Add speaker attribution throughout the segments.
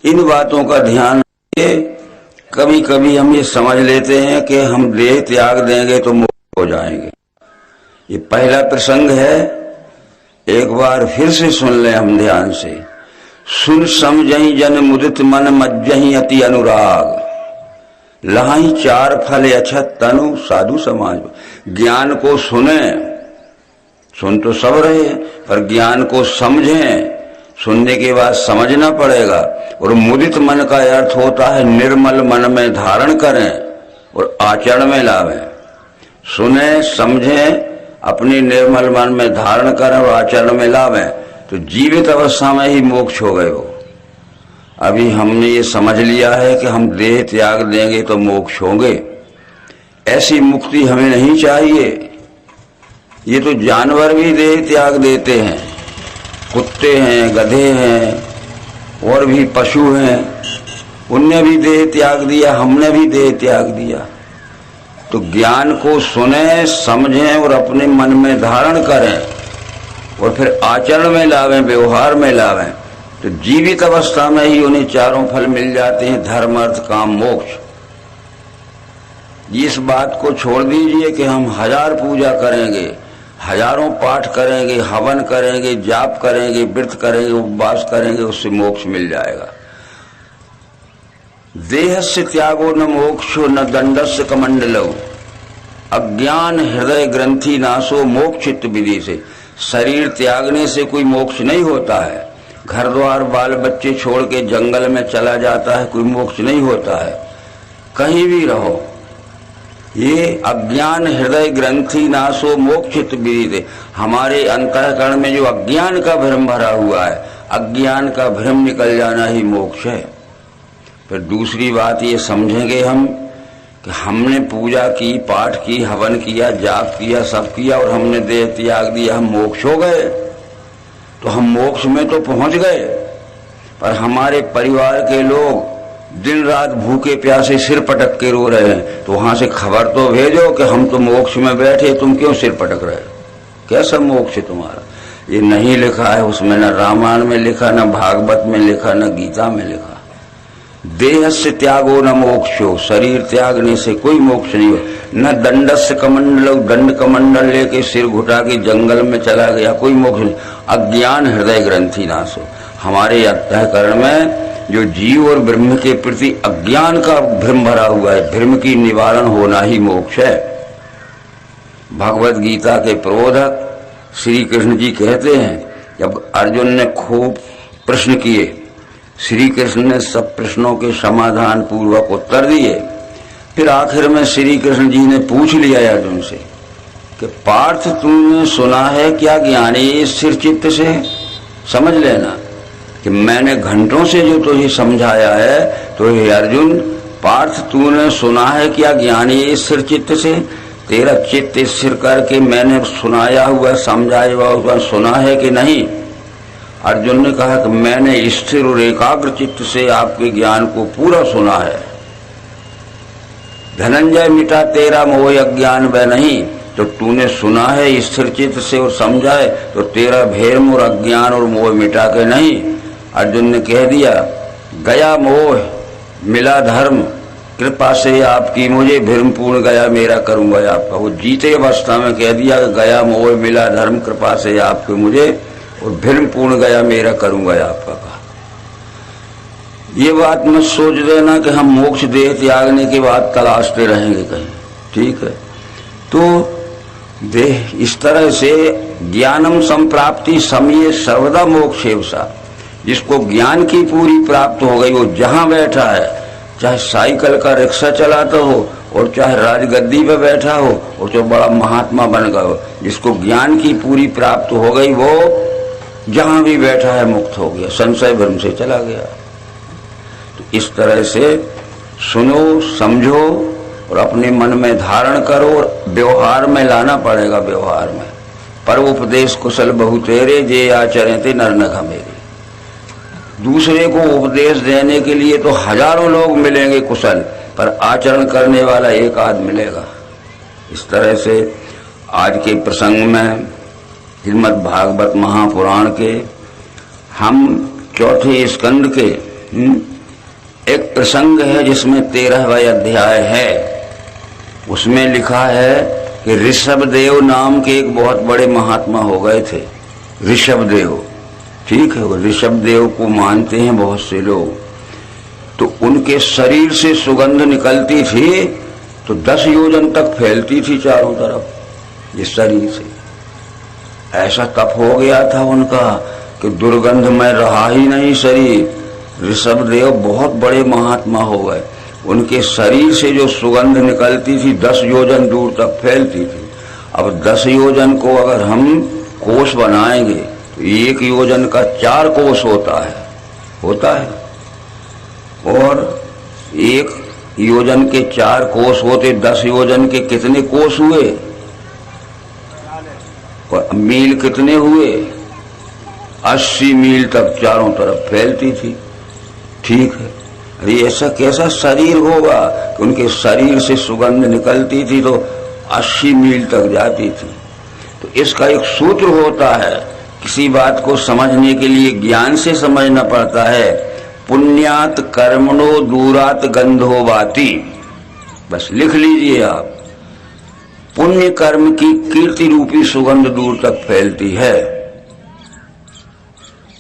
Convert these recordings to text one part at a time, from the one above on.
Speaker 1: इन बातों का ध्यान कभी कभी हम ये समझ लेते हैं कि हम देह त्याग देंगे तो मोक्ष हो जाएंगे। ये पहला प्रसंग है, एक बार फिर से सुन लें हम ध्यान से। सुन समझहि जन मुदित मन मज्जहि अति अनुराग, लहाई चार फल अछत तनु साधु समाज। ज्ञान को सुन तो सब रहे पर ज्ञान को समझें, सुनने के बाद समझना पड़ेगा। और मुदित मन का अर्थ होता है निर्मल मन में धारण करें और आचरण में लावें। सुने समझें, अपनी निर्मल मन में धारण करें और आचरण में लावें, तो जीवित अवस्था में ही मोक्ष हो गए हो। अभी हमने ये समझ लिया है कि हम देह त्याग देंगे तो मोक्ष होंगे। ऐसी मुक्ति हमें नहीं चाहिए। ये तो जानवर भी देह त्याग देते हैं, कुत्ते हैं, गधे हैं और भी पशु हैं, उनने भी देह त्याग दिया, हमने भी देह त्याग दिया। तो ज्ञान को सुने समझें और अपने मन में धारण करें और फिर आचरण में लावें, व्यवहार में लावें, तो जीवित अवस्था में ही उन्हें चारों फल मिल जाते हैं, धर्म अर्थ काम मोक्ष। इस बात को छोड़ दीजिए कि हम 1000 पूजा करेंगे, हजारों पाठ करेंगे, हवन करेंगे, जाप करेंगे, व्रत करेंगे, उपवास करेंगे, उससे मोक्ष मिल जाएगा। देहस्य त्यागो न मोक्षो न दंडस्य कमंडलो, अज्ञान हृदय ग्रंथि नाशो मोक्षित विधि से। शरीर त्यागने से कोई मोक्ष नहीं होता है। घर द्वार बाल बच्चे छोड़ के जंगल में चला जाता है, कोई मोक्ष नहीं होता है। कहीं भी रहो, ये अज्ञान हृदय ग्रंथि नाशो मोक्षित विधि। हमारे अंतःकरण में जो अज्ञान का भ्रम भरा हुआ है, अज्ञान का भ्रम निकल जाना ही मोक्ष है। फिर दूसरी बात ये समझेंगे हम कि हमने पूजा की, पाठ की, हवन किया, जाप किया, सब किया और हमने देह त्याग दिया, हम मोक्ष हो गए। तो हम मोक्ष में तो पहुंच गए, पर हमारे परिवार के लोग दिन रात भूखे प्यासे सिर पटक के रो रहे हैं, तो वहां से खबर तो भेजो कि हम तो मोक्ष में बैठे, तुम क्यों सिर पटक रहे हो? कैसा मोक्ष है तुम्हारा? ये नहीं लिखा है उसमें, न रामायण में लिखा, न भागवत में लिखा, न गीता में लिखा। देहस्य त्यागो न मोक्षो, शरीर त्यागने से कोई मोक्ष नहीं हो। न दंडस्य कमंडलो, दंड कमंडल लेके सिर घुटा के जंगल में चला गया, कोई मोक्ष नहीं। अज्ञान हृदय ग्रंथि नाशो, हमारे अंतःकरण में जो जीव और ब्रह्म के प्रति अज्ञान का भ्रम भरा हुआ है, भ्रम की निवारण होना ही मोक्ष है। भगवत गीता के प्रबोधक श्री कृष्ण जी कहते हैं, जब अर्जुन ने खूब प्रश्न किए, श्री कृष्ण ने सब प्रश्नों के समाधान पूर्वक उत्तर दिए। फिर आखिर में श्री कृष्ण जी ने पूछ लिया अर्जुन से कि पार्थ, तुमने सुना है क्या ज्ञानी स्थिर चित्त से? समझ लेना कि मैंने घंटों से जो तुझे समझाया है, तो हे अर्जुन, पार्थ तूने सुना है क्या ज्ञानी स्थिर चित्त से? तेरा चित्त स्थिर करके मैंने सुनाया हुआ, समझाया हुआ सुना है कि नहीं? अर्जुन ने कहा कि मैंने स्थिर और एकाग्र चित्त से आपके ज्ञान को पूरा सुना है। धनंजय, मिटा तेरा मोह अज्ञान वह नहीं, तो तूने सुना है स्थिर चित्त से और समझा है, तो तेरा भ्रम और अज्ञान और मोह मिटा के नहीं। अर्जुन ने कह दिया, गया मोह मिला धर्म, कृपा से आपकी मुझे, भ्रम पूर्ण गया मेरा करूंगा आपका। वो जीते अवस्था में कह दिया, गया मोह मिला धर्म, कृपा से आपके मुझे, और भ्रम पूर्ण गया मेरा करूंगा आपका कहा। ये बात मत सोच देना कि हम मोक्ष देह त्यागने के बाद तलाशते रहेंगे कहीं, ठीक है? तो देह इस तरह से ज्ञानम संप्राप्ति समय सर्वदा मोक्षेवसा, जिसको ज्ञान की पूरी प्राप्त हो गई, वो जहां बैठा है, चाहे साइकिल का रिक्शा चलाता हो और चाहे राजगद्दी पे बैठा हो और जो बड़ा महात्मा बन गया हो, जिसको ज्ञान की पूरी प्राप्त हो गई, वो जहां भी बैठा है मुक्त हो गया, संशय भ्रम से चला गया। तो इस तरह से सुनो, समझो और अपने मन में धारण करो और व्यवहार में लाना पड़ेगा। व्यवहार में पर उपदेश कुशल बहु तेरे, जे आचरण थे नर न घमेरे। दूसरे को उपदेश देने के लिए तो हजारों लोग मिलेंगे कुशल, पर आचरण करने वाला एक आध मिलेगा। इस तरह से आज के प्रसंग में श्रीमद् भागवत महापुराण के हम चौथे स्कंद के एक प्रसंग है जिसमें 13वां अध्याय है। उसमें लिखा है कि ऋषभदेव नाम के एक बहुत बड़े महात्मा हो गए थे। ऋषभदेव, ठीक है, वो ऋषभदेव को मानते हैं बहुत से लोग। तो उनके शरीर से सुगंध निकलती थी तो 10 योजन तक फैलती थी चारों तरफ इस शरीर से। ऐसा तप हो गया था उनका कि दुर्गंध में रहा ही नहीं शरीर। ऋषभदेव बहुत बड़े महात्मा हो गए। उनके शरीर से जो सुगंध निकलती थी 10 योजन दूर तक फैलती थी। अब 10 योजन को अगर हम कोष बनाएंगे तो 1 योजन का 4 कोष होता है। और 1 योजन के 4 कोष होते, 10 योजन के कितने कोष हुए? मील कितने हुए? 80 मील तक चारों तरफ फैलती थी। ठीक है, अरे ऐसा कैसा शरीर होगा कि उनके शरीर से सुगंध निकलती थी तो 80 मील तक जाती थी। तो इसका एक सूत्र होता है। किसी बात को समझने के लिए ज्ञान से समझना पड़ता है। पुण्यात कर्मणो दूरात गंधो वाति। बस लिख लीजिए आप, पुण्य कर्म की कीर्ति रूपी सुगंध दूर तक फैलती है।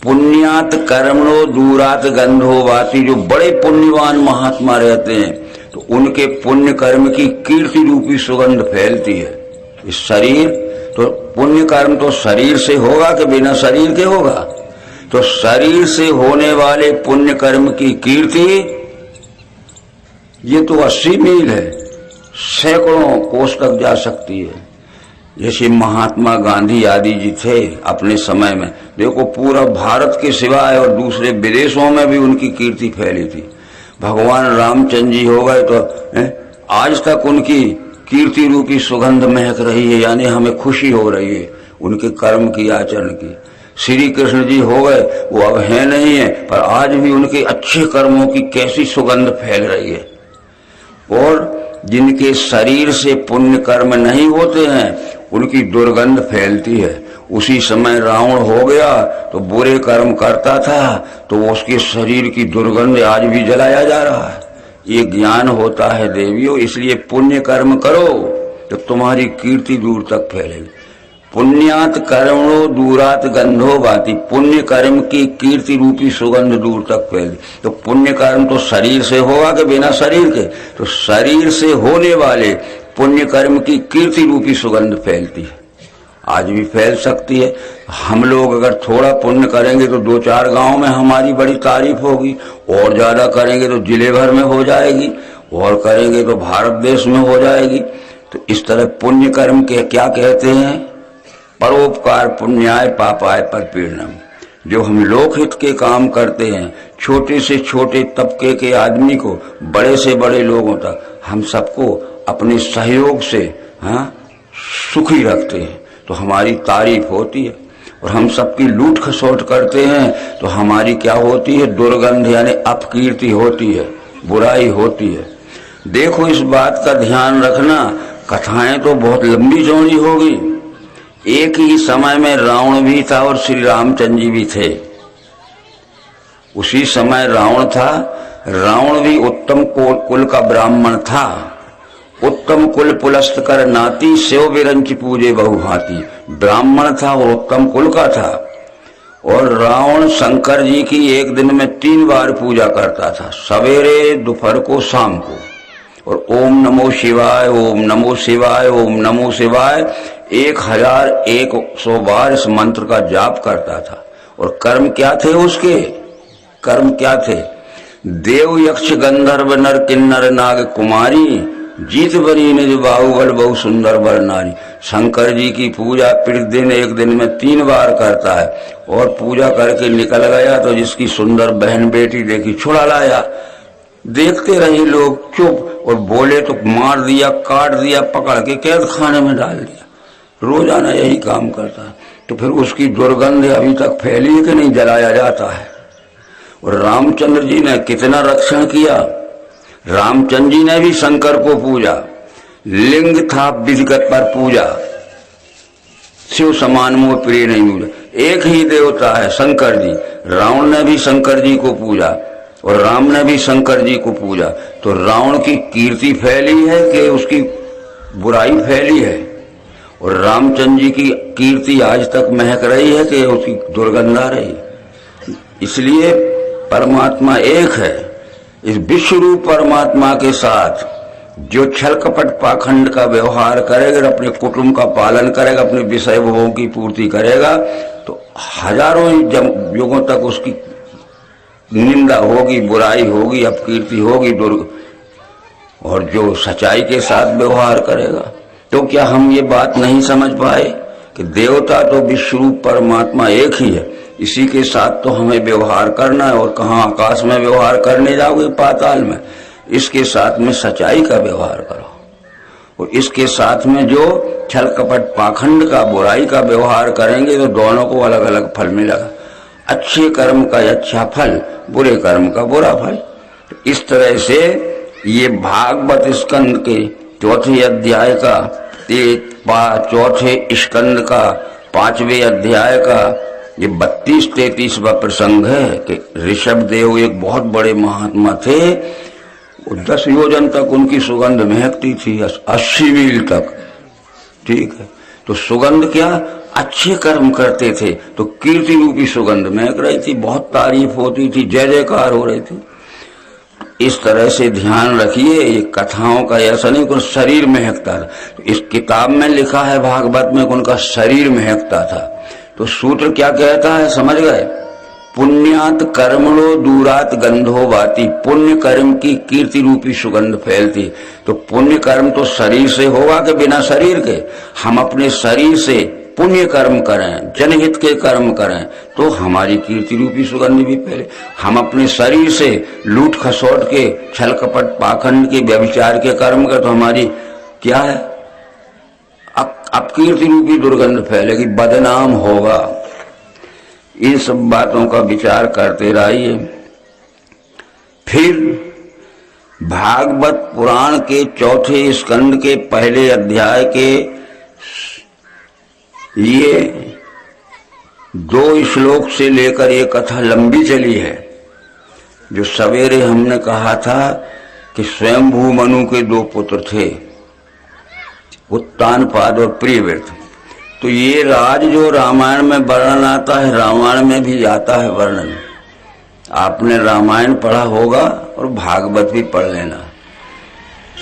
Speaker 1: पुण्यात कर्मणो दूरात गंधो वाति। जो बड़े पुण्यवान महात्मा रहते हैं तो उनके पुण्य कर्म की कीर्ति रूपी सुगंध फैलती है। इस शरीर तो पुण्य कर्म तो शरीर से होगा कि बिना शरीर के होगा? तो शरीर से होने वाले पुण्य कर्म की कीर्ति ये तो 80 मील है, सैकड़ों कोस तक जा सकती है। जैसे महात्मा गांधी आदि जी थे अपने समय में, देखो पूरा भारत के सिवाय और दूसरे विदेशों में भी उनकी कीर्ति फैली थी। भगवान रामचंद्र जी हो गए तो आज तक उनकी कीर्ति रूपी सुगंध महक रही है, यानी हमें खुशी हो रही है उनके कर्म की, आचरण की। श्री कृष्ण जी हो गए, वो अब है नहीं है, पर आज भी उनके अच्छे कर्मों की कैसी सुगंध फैल रही है। और जिनके शरीर से पुण्य कर्म नहीं होते हैं उनकी दुर्गंध फैलती है। उसी समय रावण हो गया तो बुरे कर्म करता था तो उसके शरीर की दुर्गंध आज भी जलाया जा रहा है। ये ज्ञान होता है देवियों। इसलिए पुण्य कर्म करो तो तुम्हारी कीर्ति दूर तक फैलेगी। पुण्यात कर्मणो दूरात गंधो वाति। पुण्य कर्म की कीर्ति रूपी सुगंध दूर तक फैली। तो पुण्य कर्म तो शरीर से होगा कि बिना शरीर के? तो शरीर से होने वाले पुण्य कर्म की कीर्ति रूपी सुगंध फैलती है, आज भी फैल सकती है। हम लोग अगर थोड़ा पुण्य करेंगे तो 2-4 गांव में हमारी बड़ी तारीफ होगी, और ज्यादा करेंगे तो जिले भर में हो जाएगी, और करेंगे तो भारत देश में हो जाएगी। तो इस तरह पुण्य कर्म के क्या कहते हैं? परोपकार पुण्याय पापाय परपीड़नम। जो हम लोकहित के काम करते हैं, छोटे से छोटे तबके के आदमी को बड़े से बड़े लोगों तक, हम सबको अपने सहयोग से सुखी रखते हैं तो हमारी तारीफ होती है। और हम सबकी लूट खसोट करते हैं तो हमारी क्या होती है? दुर्गंध यानी अपकीर्ति होती है, बुराई होती है। देखो इस बात का ध्यान रखना, कथाएं तो बहुत लंबी चौड़ी होगी। एक ही समय में रावण भी था और श्री रामचंद्र जी भी थे। उसी समय रावण था। रावण भी उत्तम कुल का ब्राह्मण था। उत्तम कुल पुलस्त कर नाती, सेव बिरंच पूजे बहुभांति। ब्राह्मण था और उत्तम कुल का था। और रावण शंकर जी की एक दिन में 3 बार पूजा करता था, सवेरे, दोपहर को, शाम को। और ओम नमो शिवाय, ओम नमो शिवाय, ओम नमो शिवाय 1100 बार इस मंत्र का जाप करता था। और कर्म क्या थे उसके? कर्म क्या थे? देव यक्ष गंधर्व नर किन्नर नाग कुमारी, जीत बरी निज बाहुबल बहु सुंदर बर नारी। शंकर जी की पूजा प्रतिदिन एक दिन में 3 बार करता है। और पूजा करके निकल गया तो जिसकी सुंदर बहन बेटी देखी, छुड़ा लाया। देखते रहे लोग चुप, और बोले तो मार दिया, काट दिया, पकड़ के कैद खाने में डाल दिया। रोजाना यही काम करता है। तो फिर उसकी दुर्गंध अभी तक फैली है कि नहीं? जलाया जाता है। और रामचंद्र जी ने कितना रक्षण किया। रामचंद्र जी ने भी शंकर को पूजा, लिंग था विधिगत पर पूजा, शिव समान मोह प्रिय नहीं मिले। एक ही देवता है शंकर जी। रावण ने भी शंकर जी को पूजा, और राम ने भी शंकर जी को पूजा। तो रावण की कीर्ति फैली है कि उसकी बुराई फैली है? और रामचंद्र जी की कीर्ति आज तक महक रही है कि उसकी दुर्गंध आ रही? इसलिए परमात्मा एक है। इस विश्व रूप परमात्मा के साथ जो छल कपट पाखंड का व्यवहार करेगा, अपने कुटुंब का पालन करेगा, अपने विषय भोगों की पूर्ति करेगा, तो हजारों युगों तक उसकी निंदा होगी, बुराई होगी, अपकीर्ति होगी, और जो सच्चाई के साथ व्यवहार करेगा। तो क्या हम ये बात नहीं समझ पाए कि देवता तो विश्व रूप परमात्मा एक ही है, इसी के साथ तो हमें व्यवहार करना है। और कहाँ आकाश में व्यवहार करने जाओगे, पाताल में? इसके साथ में सच्चाई का व्यवहार करो, और इसके साथ में जो छल कपट पाखंड का, बुराई का व्यवहार करेंगे तो दोनों को अलग अलग फल मिलेगा। अच्छे कर्म का अच्छा फल, बुरे कर्म का बुरा फल। इस तरह से ये भागवत स्कंद के चौथे अध्याय का, चौथे स्कंद का 5वें अध्याय का ये 32-33वां प्रसंग है कि ऋषभ देव एक बहुत बड़े महात्मा थे। 10 योजन तक उनकी सुगंध महकती थी, 80 मील तक। ठीक है, तो सुगंध क्या? अच्छे कर्म करते थे तो कीर्ति रूपी सुगंध महक रही थी, बहुत तारीफ होती थी, जय जयकार हो रही थी। इस तरह से ध्यान रखिए, ये कथाओं का ऐसा नहीं कि शरीर महकता था। तो इस किताब में लिखा है भागवत में उनका शरीर महकता था। तो सूत्र क्या कहता है, समझ गए? पुण्यात कर्मणो दूरात गंधो वाती। पुण्य कर्म की कीर्ति रूपी सुगंध फैलती। तो पुण्य कर्म तो शरीर से होगा कि बिना शरीर के? हम अपने शरीर से पुण्य कर्म करें, जनहित के कर्म करें, तो हमारी कीर्ति रूपी सुगंध भी फैले। हम अपने शरीर से लूट खसोट के, छल कपट पाखंड के, व्यभिचार के कर्म करें तो हमारी क्या है? अपकीर्ति रूपी दुर्गंध फैलेगी, बदनाम होगा। इन सब बातों का विचार करते रहिए। फिर भागवत पुराण के चौथे स्कंद के पहले अध्याय के ये 2 श्लोक से लेकर ये कथा लंबी चली है। जो सवेरे हमने कहा था कि स्वयंभू मनु के 2 पुत्र थे, उत्तानपाद और प्रियव्रत। तो ये राज जो रामायण में वर्णन आता है, रामायण में भी आता है वर्णन। आपने रामायण पढ़ा होगा और भागवत भी पढ़ लेना।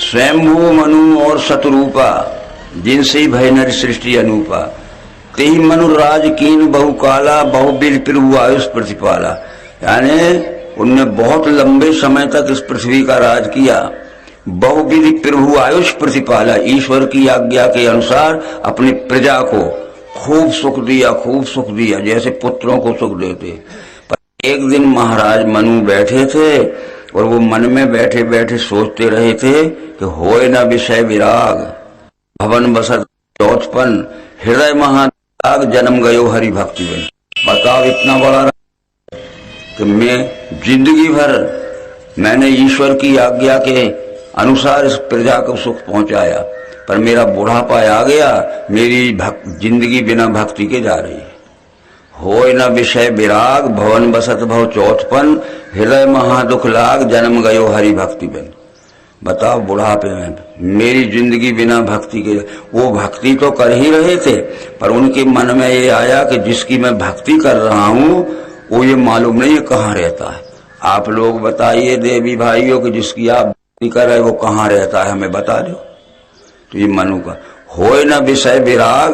Speaker 1: स्वयंभू मनु और शतरूपा, जिनसे भय नर सृष्टि अनूपा, तेहि मनु राज कीन बहुकाला, बहुबिल प्रभु आयुष प्रतिपाला। यानी उनने बहुत लंबे समय तक इस पृथ्वी का राज किया। बहुविधि प्रभु आयुष प्रतिपाला, ईश्वर की आज्ञा के अनुसार अपनी प्रजा को खूब सुख दिया, खूब सुख दिया, जैसे पुत्रों को सुख देते। पर एक दिन महाराज मनु बैठे थे और वो मन में बैठे बैठे सोचते रहे थे कि होए न विषय विराग, भवन बसत चौथपन, हृदय महादाग, जन्म गयो हरि भक्ति में। बताओ, इतना बड़ा कि मैं जिंदगी भर मैंने ईश्वर की आज्ञा के अनुसार इस प्रजा को सुख पहुंचाया, पर मेरा बुढ़ापा आ गया, मेरी जिंदगी बिना भक्ति के जा रही है। होय न विषय विराग, भवन बसत भव चौथपन, हृदय महादुख लाग, जन्म गयो हरि भक्ति बिन। बताओ, बुढ़ापे में मेरी जिंदगी बिना भक्ति के। वो भक्ति तो कर ही रहे थे, पर उनके मन में ये आया कि जिसकी मैं भक्ति कर रहा हूं वो ये मालूम नहीं है कहाँ रहता है। आप लोग बताइए देवी भाइयों कि जिसकी आप भक्ति कर रहे वो कहाँ रहता है, हमें बता दो। तो ये मनु का होय न विषय विराग,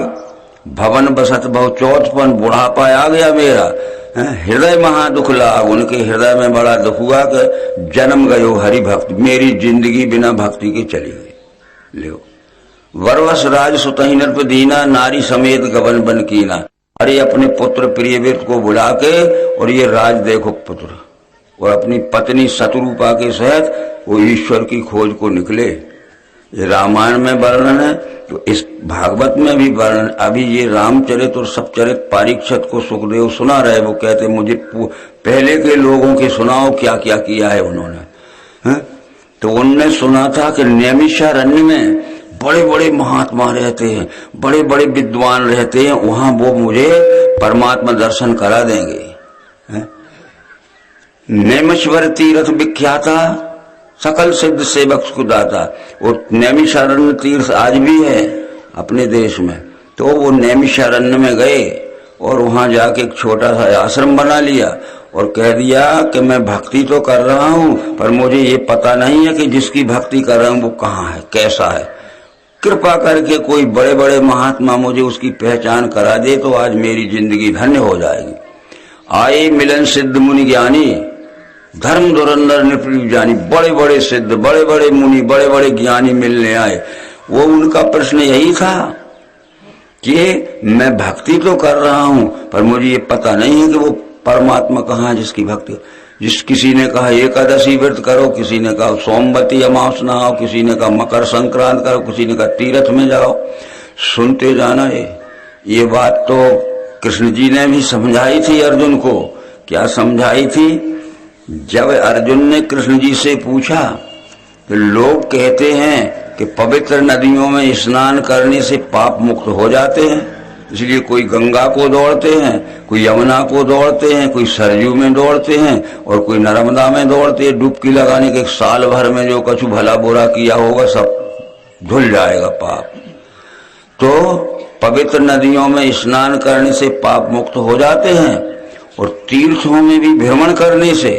Speaker 1: भवन बसत बहु चौथपन, बुढ़ापा आ गया मेरा, हृदय महादुख लाग, उनके हृदय में बड़ा दुख हुआ कि जन्म गयो हरि भक्ति, मेरी जिंदगी बिना भक्ति के चली गई। लो वरवश राज सुतहि नृप दीना, नारी समेत गवन बन कीना। अरे अपने पुत्र प्रियव्रत को बुला के और ये राज देखो पुत्र, और अपनी पत्नी शतरूपा के सहित वो ईश्वर की खोज को निकले। ये रामायण में वर्णन है, तो इस भागवत में भी वर्णन। अभी ये रामचरित और सप्तचरित परीक्षित को सुखदेव सुना रहे, वो कहते मुझे पहले के लोगों के सुनाओ क्या क्या किया है उन्होंने। तो उनने सुना था कि नैमिषारण्य में बड़े बड़े महात्मा रहते हैं, बड़े बड़े विद्वान रहते हैं, वहां वो मुझे परमात्मा दर्शन करा देंगे। नैमिषारण्य तीर्थ विख्याता, सकल सिद्ध सेवक को दाता। और नैमिषारण्य तीर्थ आज भी है अपने देश में। तो वो नैमिषारण्य में गए और वहां जाके एक छोटा सा आश्रम बना लिया और कह दिया कि मैं भक्ति तो कर रहा हूं, पर मुझे ये पता नहीं है कि जिसकी भक्ति कर रहा हूं वो कहाँ है, कैसा है। कृपा करके कोई बड़े बड़े महात्मा मुझे उसकी पहचान करा दे तो आज मेरी जिंदगी धन्य हो जाएगी। आए मिलन सिद्ध मुनि ज्ञानी, धर्म धुरंधर नृप जानी। बड़े बड़े सिद्ध, बड़े बड़े मुनि, बड़े बड़े ज्ञानी मिलने आए। वो उनका प्रश्न यही था कि मैं भक्ति तो कर रहा हूं, पर मुझे ये पता नहीं है कि वो परमात्मा कहाँ है जिसकी भक्ति। किसी ने कहा एकादशी व्रत करो, किसी ने कहा सोमवती अमावस नहाओ, किसी ने कहा मकर संक्रांत करो, किसी ने कहा तीर्थ में जाओ। सुनते जाना। ये बात तो कृष्ण जी ने भी समझाई थी अर्जुन को। क्या समझाई थी? जब अर्जुन ने कृष्ण जी से पूछा कि लोग कहते हैं कि पवित्र नदियों में स्नान करने से पाप मुक्त हो जाते हैं, इसलिए कोई गंगा को दौड़ते हैं, कोई यमुना को दौड़ते हैं, कोई सरयू में दौड़ते हैं और कोई नर्मदा में दौड़ते हैं डुबकी लगाने के। साल भर में जो कछु भला बुरा किया होगा सब धुल जाएगा पाप। तो पवित्र नदियों में स्नान करने से पाप मुक्त हो जाते हैं और तीर्थों में भी भ्रमण करने से,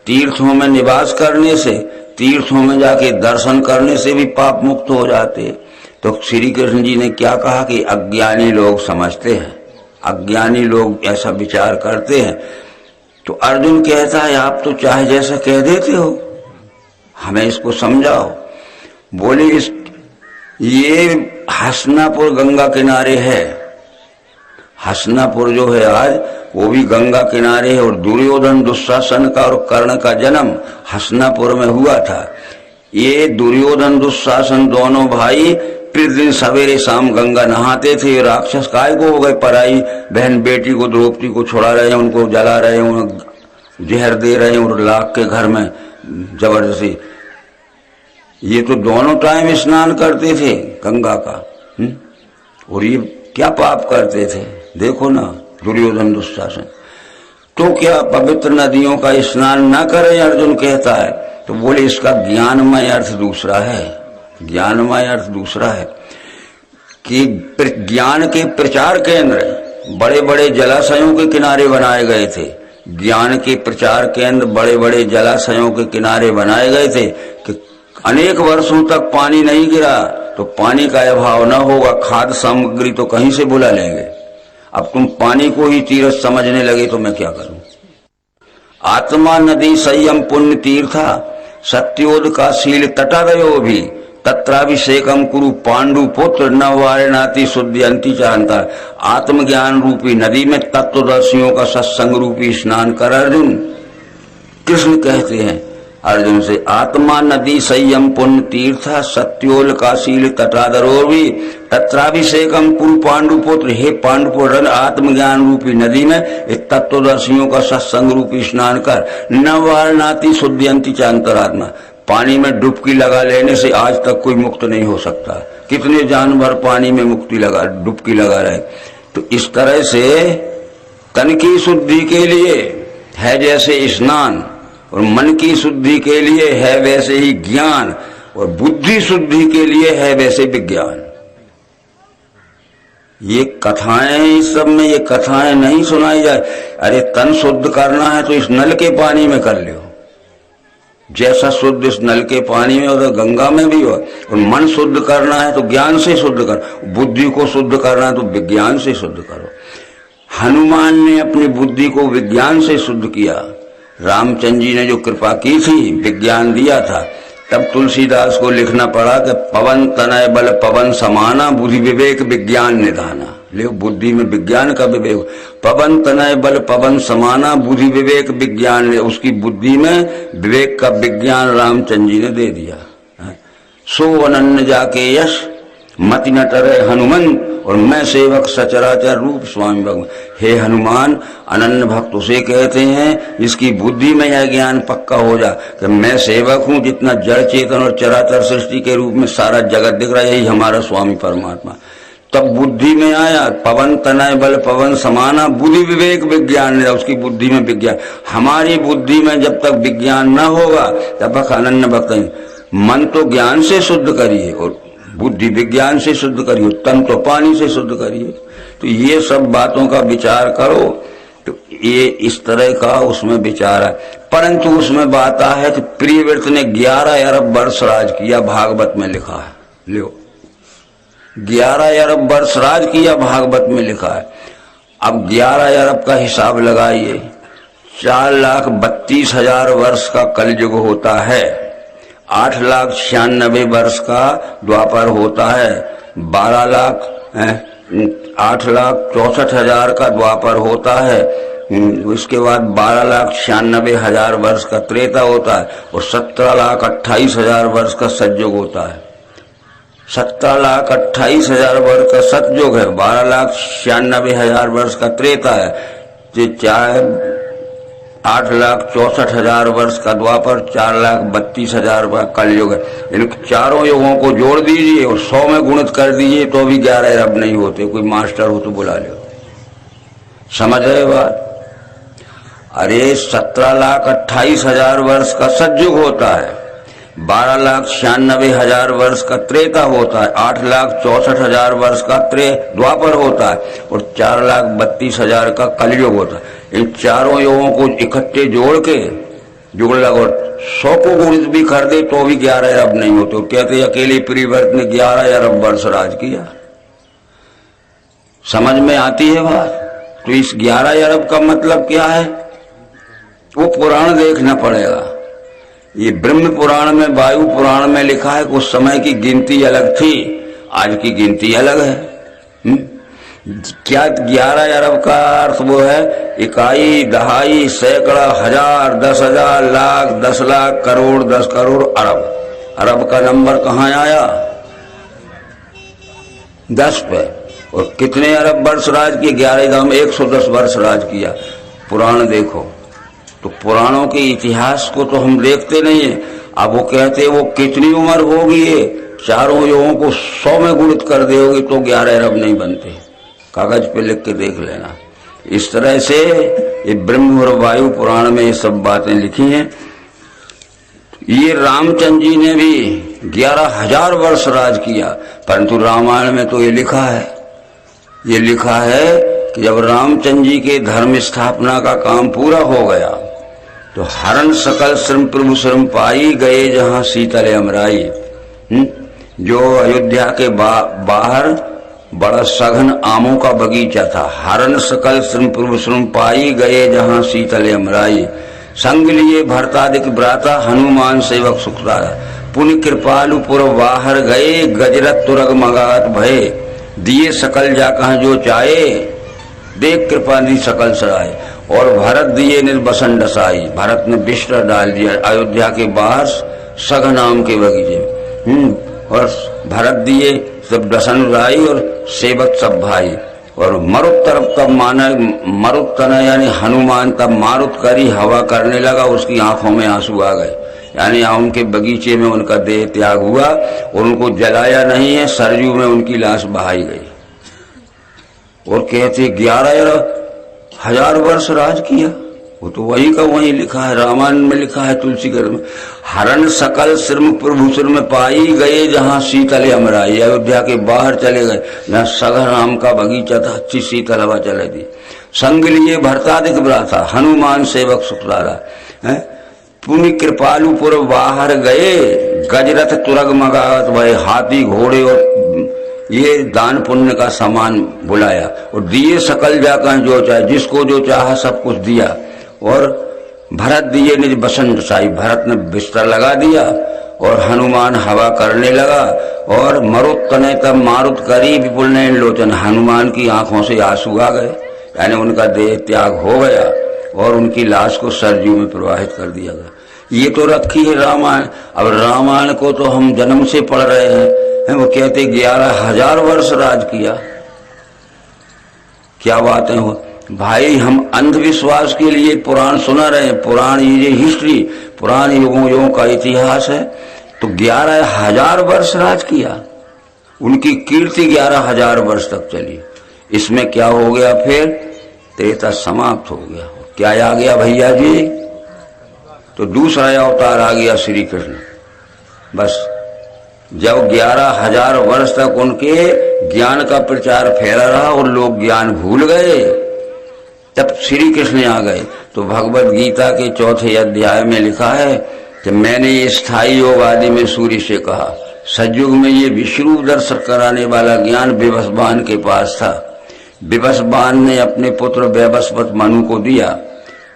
Speaker 1: तीर्थों में निवास करने से, तीर्थों में जाके दर्शन करने से भी पाप मुक्त हो जाते। तो श्री कृष्ण जी ने क्या कहा कि अज्ञानी लोग समझते हैं, अज्ञानी लोग ऐसा विचार करते हैं। तो अर्जुन कहता है आप तो चाहे जैसा कह देते हो, हमें इसको समझाओ। बोले ये हसनापुर गंगा किनारे है। हसनापुर जो है आज वो भी गंगा किनारे है और दुर्योधन दुशासन का और कर्ण का जन्म हसनापुर में हुआ था। ये दुर्योधन दुशासन दोनों भाई प्रतिदिन सवेरे शाम गंगा नहाते थे। राक्षस काय को हो गए, पराई बहन बेटी को द्रौपदी को छुड़ा रहे हैं, उनको जला रहे हैं, उन्हें जहर दे रहे हैं और लाख के घर में जबरदस्ती। ये तो दोनों टाइम स्नान करते थे गंगा का। और ये क्या पाप करते थे देखो ना दुर्योधन दुशासन। तो क्या पवित्र नदियों का स्नान ना करें अर्जुन कहता है? तो बोले इसका ज्ञानमय अर्थ दूसरा है। ज्ञानमय अर्थ दूसरा है कि ज्ञान के प्रचार केंद्र बड़े बड़े जलाशयों के किनारे बनाए गए थे। ज्ञान के प्रचार केंद्र बड़े बड़े जलाशयों के किनारे बनाए गए थे कि अनेक वर्षों तक पानी नहीं गिरा तो पानी का अभाव न होगा, खाद्य सामग्री तो कहीं से बुला लेंगे। अब तुम पानी को ही तीर्थ समझने लगे तो मैं क्या करूं। आत्मा नदी संयम पुण्य तीर्था, सत्योद का शील तटादयो भी, तत्राभिषेकम कुरु पांडु पुत्र न वारणाति शुद्धियंती चाहता। आत्मज्ञान रूपी नदी में तत्वदर्शियों का सत्संग रूपी स्नान कर अर्जुन। कृष्ण कहते हैं अर्जुन से आत्मा नदी संयम पुण्य तीर्थ सत्योल का शील तटादरो भी, तत्राभिषेकम कुरु पांडुपुत्र। हे पांडुपुत्र आत्मज्ञान रूपी नदी में एक तत्वदर्शियों का सत्संग रूपी स्नान कर। न वारणाति शुद्धियंती च अंतरात्मा। पानी में डुबकी लगा लेने से आज तक कोई मुक्त नहीं हो सकता। कितने जानवर पानी में डुबकी लगा रहे। तो इस तरह से तन की शुद्धि के लिए है जैसे स्नान और मन की शुद्धि के लिए है वैसे ही ज्ञान और बुद्धि शुद्धि के लिए है वैसे विज्ञान। ये कथाएं, इस सब में ये कथाएं नहीं सुनाई जाए। अरे तन शुद्ध करना है तो इस नल के पानी में कर लो, जैसा शुद्ध इस नल के पानी में उधर गंगा में भी हो। और मन शुद्ध करना है तो ज्ञान से शुद्ध करो, बुद्धि को शुद्ध करना है तो विज्ञान से शुद्ध करो। हनुमान ने अपनी बुद्धि को विज्ञान से शुद्ध किया। रामचंद्र जी ने जो कृपा की थी, विज्ञान दिया था, तब तुलसीदास को लिखना पड़ा कि पवन तनय बल पवन समाना, बुद्धि विवेक विज्ञान निधाना। ले बुद्धि में विज्ञान का विवेक, पवन तनय बल पवन समाना, बुद्धि विवेक विज्ञान। उसकी बुद्धि में विवेक का विज्ञान रामचंद्र जी ने दे दिया। सो अनन्य जाके यश मति न टरे हनुमान, और मैं सेवक सचराचर रूप स्वामी भगवान। हे हनुमान, अनन्य भक्त उसे कहते हैं जिसकी बुद्धि में यह ज्ञान पक्का हो जा कि मैं सेवक हूं, जितना जड़ चेतन और चराचर सृष्टि के रूप में सारा जगत दिख रहा है यही हमारा स्वामी परमात्मा। तब बुद्धि में आया। पवन तनय बल पवन समाना, बुद्धि विवेक विज्ञान है, उसकी बुद्धि में विज्ञान। हमारी बुद्धि में जब तक विज्ञान न होगा तब तक अनन्य भक्त। मन तो ज्ञान से शुद्ध करिए और बुद्धि विज्ञान से शुद्ध करिए, तन तो पानी से शुद्ध करिए। तो ये सब बातों का विचार करो। तो ये इस तरह का उसमें विचार है। परंतु उसमें बात है कि प्रियव्रत ने 11 अरब वर्ष राज किया, भागवत में लिखा है। लो 11 अरब वर्ष राज किया, भागवत में लिखा है। अब 11 अरब का हिसाब लगाइए, 4,32,000 वर्ष का कलयुग होता है, 8,96,000 वर्ष का द्वापर होता है, 8,64,000 का द्वापर होता है, उसके बाद 12,96,000 वर्ष का त्रेता होता है और 17,28,000 वर्ष का सतयुग होता है। 17,28,000 वर्ष का सतयुग है, 12,96,000 वर्ष का त्रेता है, जो 8,64,000 वर्ष का द्वापर, 4,32,000 का कलयुग है। इन चारों युगों को जोड़ दीजिए और 100 में गुणित कर दीजिए तो भी 11 अरब नहीं होते। कोई मास्टर हो तो बुला लो। समझ रहे बात? अरे 17,28,000 वर्ष का सतयुग होता है, 12,96,000 वर्ष का त्रेता होता है, 8,64,000 वर्ष का द्वापर होता है और 4,32,000 का कलयुग होता है। इन चारों युगों को इकट्ठे जोड़ के जुड़ लगा 100 को गुणित भी कर दे तो भी 11 अरब नहीं होते। कहते अकेले प्रियव्रत ने 11 अरब वर्ष राज किया। समझ में आती है बात? तो इस 11 अरब का मतलब क्या है वो पुराण देखना पड़ेगा। ये ब्रह्म पुराण में, वायु पुराण में लिखा है कि उस समय की गिनती अलग थी, आज की गिनती अलग है। क्या 11 अरब का अर्थ वो है इकाई, दहाई, सैकड़ा, हजार, 10,000, लाख, 10 लाख, करोड़, 10 करोड़, अरब। अरब का नंबर कहाँ आया? 10 पे। और कितने अरब वर्ष राज किए? 11 में 110 वर्ष राज किया। पुराण देखो तो पुराणों के इतिहास को तो हम देखते नहीं है। अब वो कहते वो कितनी उम्र होगी, ये चारों युगों को 100 में गुणित कर दोगे तो 11 अरब नहीं बनते। कागज पे लिख के देख लेना। इस तरह से ये ब्रह्म और वायु पुराण में ये सब बातें लिखी हैं। ये रामचंद्र जी ने भी 11,000 वर्ष राज किया, परंतु रामायण में तो ये लिखा है कि जब रामचंद्र जी के धर्म स्थापना का काम पूरा हो गया तो हरण सकल श्रम प्रभु श्रम पाई, गए जहां शीतल अमराई। जो अयोध्या के बाहर बड़ा सघन आमों का बगीचा था। हरण सकल श्रम प्रभु श्रम पाई, गए जहां शीतल अमराई। संग लिए भरतादिक भ्राता, हनुमान सेवक सुखदाया। पुण्य कृपालु पुर बाहर गए, गजरत तुरग मगात भय। दिए सकल जा कहाँ जो चाहे, देख कृपा दी सकल सराय। और भरत दिए निर्बसन डसाई। भरत ने बिस्तर डाल दिया अयोध्या के बाहर सघन आम के बगीचे में। और भरत दिए सब डसन राई और सेवक सब भाई। और मरुत तरफ तब माना, मरुत तना यानी हनुमान तब मारुत करी हवा करने लगा, उसकी आंखों में आंसू आ गए। यानी आम के बगीचे में उनका देह त्याग हुआ और उनको जलाया नहीं है, सरयू में उनकी लाश बहाई गई। और कहते 11,000 वर्ष राज किया। वो तो वही का वही लिखा है, रामायण में लिखा है, तुलसीगढ़ में। हरण सकल श्रम प्रभु श्रम में पाई, गए जहां शीतल अमराई। अयोध्या के बाहर चले गए जहां सघन आम का बगीचा था, अच्छी शीतल हवा चले थी। संग लिए भरतादिक भ्राता, हनुमान सेवक सुखदारा। पुण्य कृपालुपुर बाहर गए, गजरथ तुरग मगावत भय। हाथी घोड़े और ये दान पुण्य का सामान बुलाया। और दिए सकल जाकर जो चाहे, जिसको जो चाहा सब कुछ दिया। और भरत दिए निज बसन डसाई। भरत ने बिस्तर लगा दिया और हनुमान हवा करने लगा। और मरुत तने तब मारुत करी, विपुल ने लोचन। हनुमान की आंखों से आंसू आ गए, यानी उनका देह त्याग हो गया और उनकी लाश को सरयू में प्रवाहित कर दिया गया। ये तो रखी है रामायण। अब रामायण को तो हम जन्म से पढ़ रहे हैं। वो कहते 11,000 वर्ष राज किया। क्या बातें हो भाई, हम अंधविश्वास के लिए पुराण सुना रहे हैं। पुराण ये हिस्ट्री, पुराण युगों का इतिहास है। तो 11,000 वर्ष राज किया। उनकी कीर्ति 11,000 वर्ष तक चली। इसमें क्या हो गया, फिर त्रेता समाप्त हो गया। क्या आ गया भैया जी, तो दूसरा अवतार आ गया श्री कृष्ण। बस जब 11,000 वर्ष तक उनके ज्ञान का प्रचार फैला रहा और लोग ज्ञान भूल गए, तब श्री कृष्ण आ गए। तो भगवत गीता के 4थे अध्याय में लिखा है कि मैंने ये स्थायी योग आदि में सूर्य से कहा। सतयुग में ये विश्वरूप दर्शन कराने वाला ज्ञान विवस्वान के पास था। विवस्वान ने अपने पुत्र वैवस्वत मनु को दिया।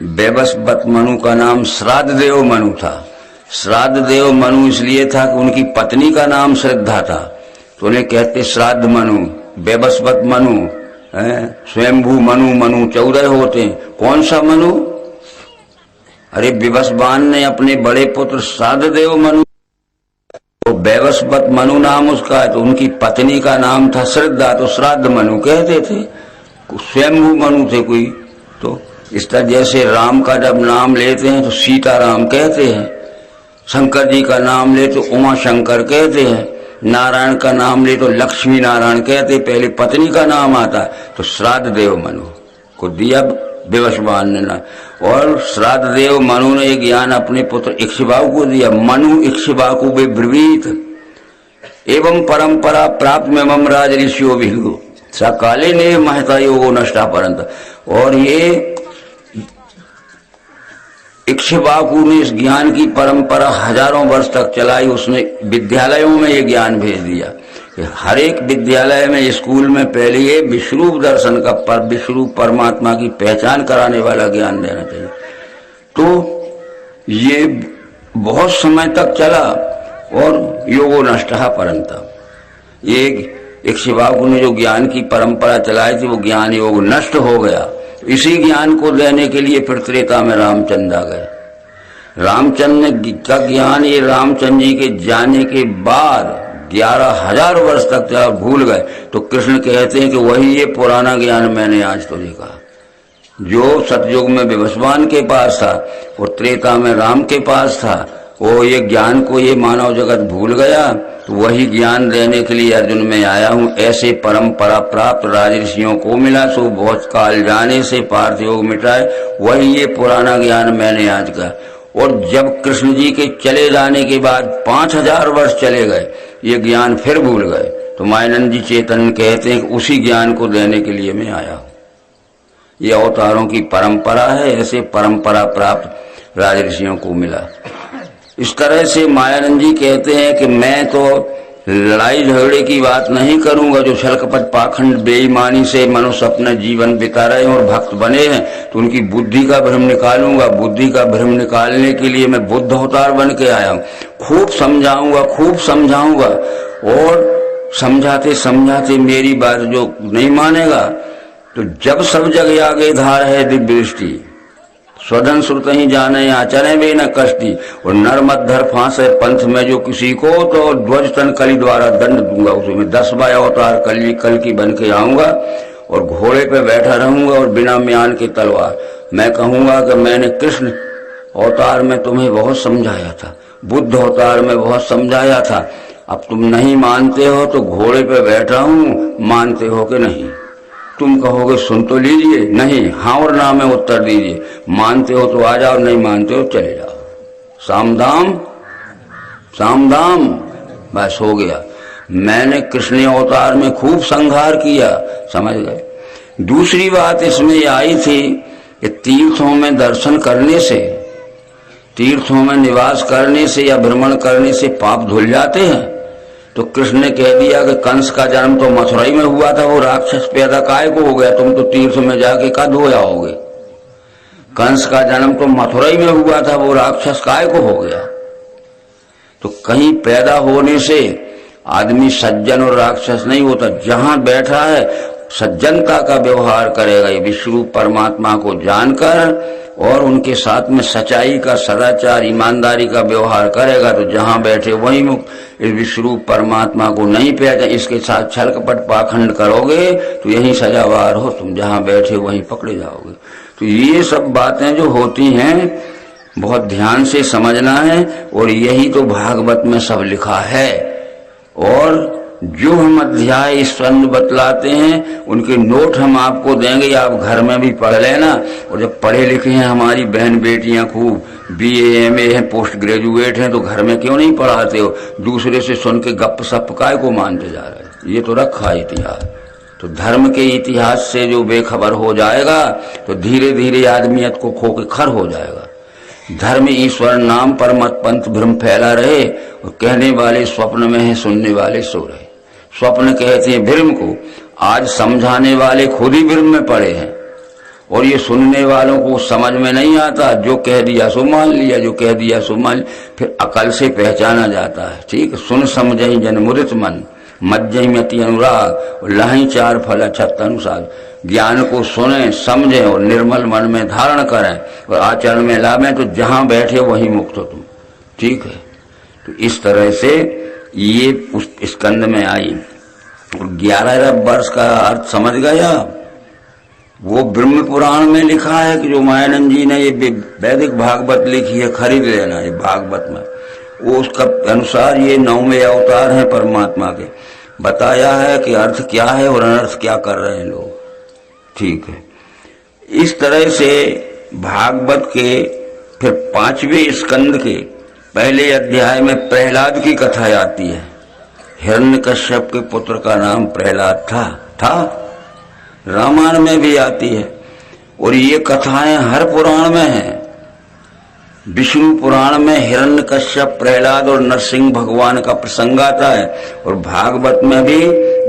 Speaker 1: वैवस्वत मनु का नाम श्राद्ध देव मनु था। श्राद्ध देव मनु इसलिए था कि उनकी पत्नी का नाम श्रद्धा था, तो उन्हें कहते श्राद्ध मनु, वैवस्वत मनु, स्वयंभू मनु, मनु 14 होते हैं। कौन सा मनु? अरे विवस्वान ने अपने बड़े पुत्र श्राद्ध देव मनु, तो वैवस्वत मनु नाम उसका है, तो उनकी पत्नी का नाम था श्रद्धा, तो श्राद्ध मनु कहते थे। स्वयंभू मनु थे कोई। तो इस तरह जैसे राम का जब नाम लेते हैं तो सीताराम कहते हैं, शंकर जी का नाम ले तो उमा शंकर कहते हैं, नारायण का नाम ले तो लक्ष्मी नारायण कहते, पहले पत्नी का नाम आता है। तो श्राद्ध देव मनु को दिया विवस्वान ने ना, और श्राद्ध देव मनु ने ज्ञान अपने पुत्र इक्ष्वाकु को दिया। मनु इक्ष्वाकु वे ब्रवीत एवं परंपरा प्राप्त में मम राज ऋषियों भिगु सकाले ने महता योगो नष्टा परंत। और ये इक्ष्वाकु ने इस ज्ञान की परंपरा हजारों वर्ष तक चलाई। उसने विद्यालयों में ये ज्ञान भेज दिया। हर एक विद्यालय में, स्कूल में पहले ये विश्वरूप दर्शन का, विश्वरूप परमात्मा की पहचान कराने वाला ज्ञान देना चाहिए। तो ये बहुत समय तक चला और योगो नष्टः परंतप। ये इक्ष्वाकु ने जो ज्ञान की परंपरा चलाई थी, वो ज्ञान योग नष्ट हो गया। इसी ज्ञान को देने के लिए फिर त्रेता में रामचंद्र आ गए। रामचंद्र का ज्ञान ये रामचंद्र जी के जाने के बाद 11,000 वर्ष तक जब भूल गए, तो कृष्ण कहते हैं कि वही ये पुराना ज्ञान मैंने आज तुझे कहा, जो सतयुग में विवस्वान के पास था और त्रेता में राम के पास था। वो ये ज्ञान को ये मानव जगत भूल गया, तो वही ज्ञान देने के लिए अर्जुन में आया हूँ। ऐसे परंपरा प्राप्त राजऋषियों को मिला, सो बहुत काल जाने से पार्थ योग मिटाए, वही ये पुराना ज्ञान मैंने आज कहा। और जब कृष्ण जी के चले जाने के बाद 5,000 वर्ष चले गए, ये ज्ञान फिर भूल गए। तो मायानंद जी चेतन कहते हैं कि उसी ज्ञान को देने के लिए मैं आया हूँ। ये अवतारों की परंपरा है, ऐसे परंपरा प्राप्त राजऋषियों को मिला। इस तरह से मायानंद जी कहते हैं कि मैं तो लड़ाई झगड़े की बात नहीं करूंगा। जो छलकपट पाखंड बेईमानी से मनुष्य अपना जीवन बिता रहे हैं और भक्त बने हैं, तो उनकी बुद्धि का भ्रम निकालूंगा। बुद्धि का भ्रम निकालने के लिए मैं बुद्ध अवतार बन के आया हूँ। खूब समझाऊंगा, खूब समझाऊंगा, और समझाते समझाते मेरी बात जो नहीं मानेगा, तो जब सब जग आगे धार है दिव्य दृष्टि, स्वधन श्रुत ही जाने आचरण भी न कष्टी, और नर मत धर फांसे पंथ में जो किसी को, तो ध्वज तन कली द्वारा दंड दूंगा। उसमें 10 बार अवतार कल की बन के आऊंगा और घोड़े पे बैठा रहूंगा और बिना म्यान के तलवार। मैं कहूंगा कि मैंने कृष्ण अवतार में तुम्हें बहुत समझाया था, बुद्ध अवतार में बहुत समझाया था, अब तुम नहीं मानते हो तो घोड़े पे बैठा हूं, मानते हो कि नहीं? तुम कहोगे सुन तो लीजिए, नहीं हाँ और ना में उत्तर दीजिए। मानते हो तो आ जाओ, नहीं मानते हो चले जाओ। सामधाम सामधाम, बस हो गया। मैंने कृष्ण अवतार में खूब संहार किया, समझ गए। दूसरी बात इसमें आई थी कि तीर्थों में दर्शन करने से, तीर्थों में निवास करने से या भ्रमण करने से पाप धुल जाते हैं। तो कृष्ण ने कह दिया कि कंस का जन्म तो मथुराई में हुआ था, वो राक्षस पैदा काय को हो गया, तुम तो तीर्थ में जाके का धोया होगे। कंस का जन्म तो मथुराई में हुआ था, वो राक्षस काय को हो गया। तो कहीं पैदा होने से आदमी सज्जन और राक्षस नहीं होता। जहां बैठा है सज्जनता का व्यवहार करेगा, ये विश्वरूप परमात्मा को जानकर, और उनके साथ में सच्चाई का, सदाचार, ईमानदारी का व्यवहार करेगा, तो जहां बैठे वहीं मुक्त। इस विश्वरूप परमात्मा को नहीं पहचान, इसके साथ छल कपट पाखंड करोगे तो यही सजावार हो, तुम जहां बैठे वहीं पकड़े जाओगे। तो ये सब बातें जो होती हैं बहुत ध्यान से समझना है, और यही तो भागवत में सब लिखा है। और जो हम अध्याय स्कंद बतलाते हैं उनके नोट हम आपको देंगे, आप घर में भी पढ़ लेना। और जब पढ़े लिखे हैं हमारी बहन बेटियां खूब BA MA हैं, पोस्ट ग्रेजुएट हैं, तो घर में क्यों नहीं पढ़ाते हो? दूसरे से सुन के गप सप काय को मानते जा रहे हैं? ये तो रखा है इतिहास। तो धर्म के इतिहास से जो बेखबर हो जाएगा तो धीरे धीरे आदमियत को खो के खर हो जाएगा। धर्म ईश्वर नाम पर मत पंथ भ्रम फैला रहे, और कहने वाले स्वप्न में है, सुनने वाले सो रहे। स्वप्न कहते हैं भ्रम को, आज समझाने वाले खुद ही भ्रम में पड़े हैं, और ये सुनने वालों को समझ में नहीं आता। जो कह दिया सो मान लिया, जो कह दिया सो मान लिया। फिर अकल से पहचाना जाता है। ठीक, सुन समझहि जन मुदित मन, मज्जहि अति अनुराग, लहि चार फल अछत अनुसार। ज्ञान को सुने समझें और निर्मल मन में धारण करें और आचरण में लावें, तो जहां बैठे वहीं मुक्त हो तुम। ठीक है, तो इस तरह से ये उस स्कंद में आई। और 11 वर्ष का अर्थ समझ गया। वो ब्रह्म पुराण में लिखा है कि जो मायानंद जी ने ये वैदिक भागवत लिखी है, खरीद लेना ये भागवत में, वो उसका अनुसार ये 9वें अवतार हैं परमात्मा के। बताया है कि अर्थ क्या है और अनर्थ क्या कर रहे हैं लोग। ठीक है, इस तरह से भागवत के फिर 5वें स्कंद के पहले अध्याय में प्रहलाद की कथा आती है। हिरण्यकश्यप के पुत्र का नाम प्रहलाद था। रामायण में भी आती है, और ये कथाएं हर पुराण में हैं। विष्णु पुराण में हिरण्यकश्यप, प्रहलाद और नरसिंह भगवान का प्रसंग आता है, और भागवत में भी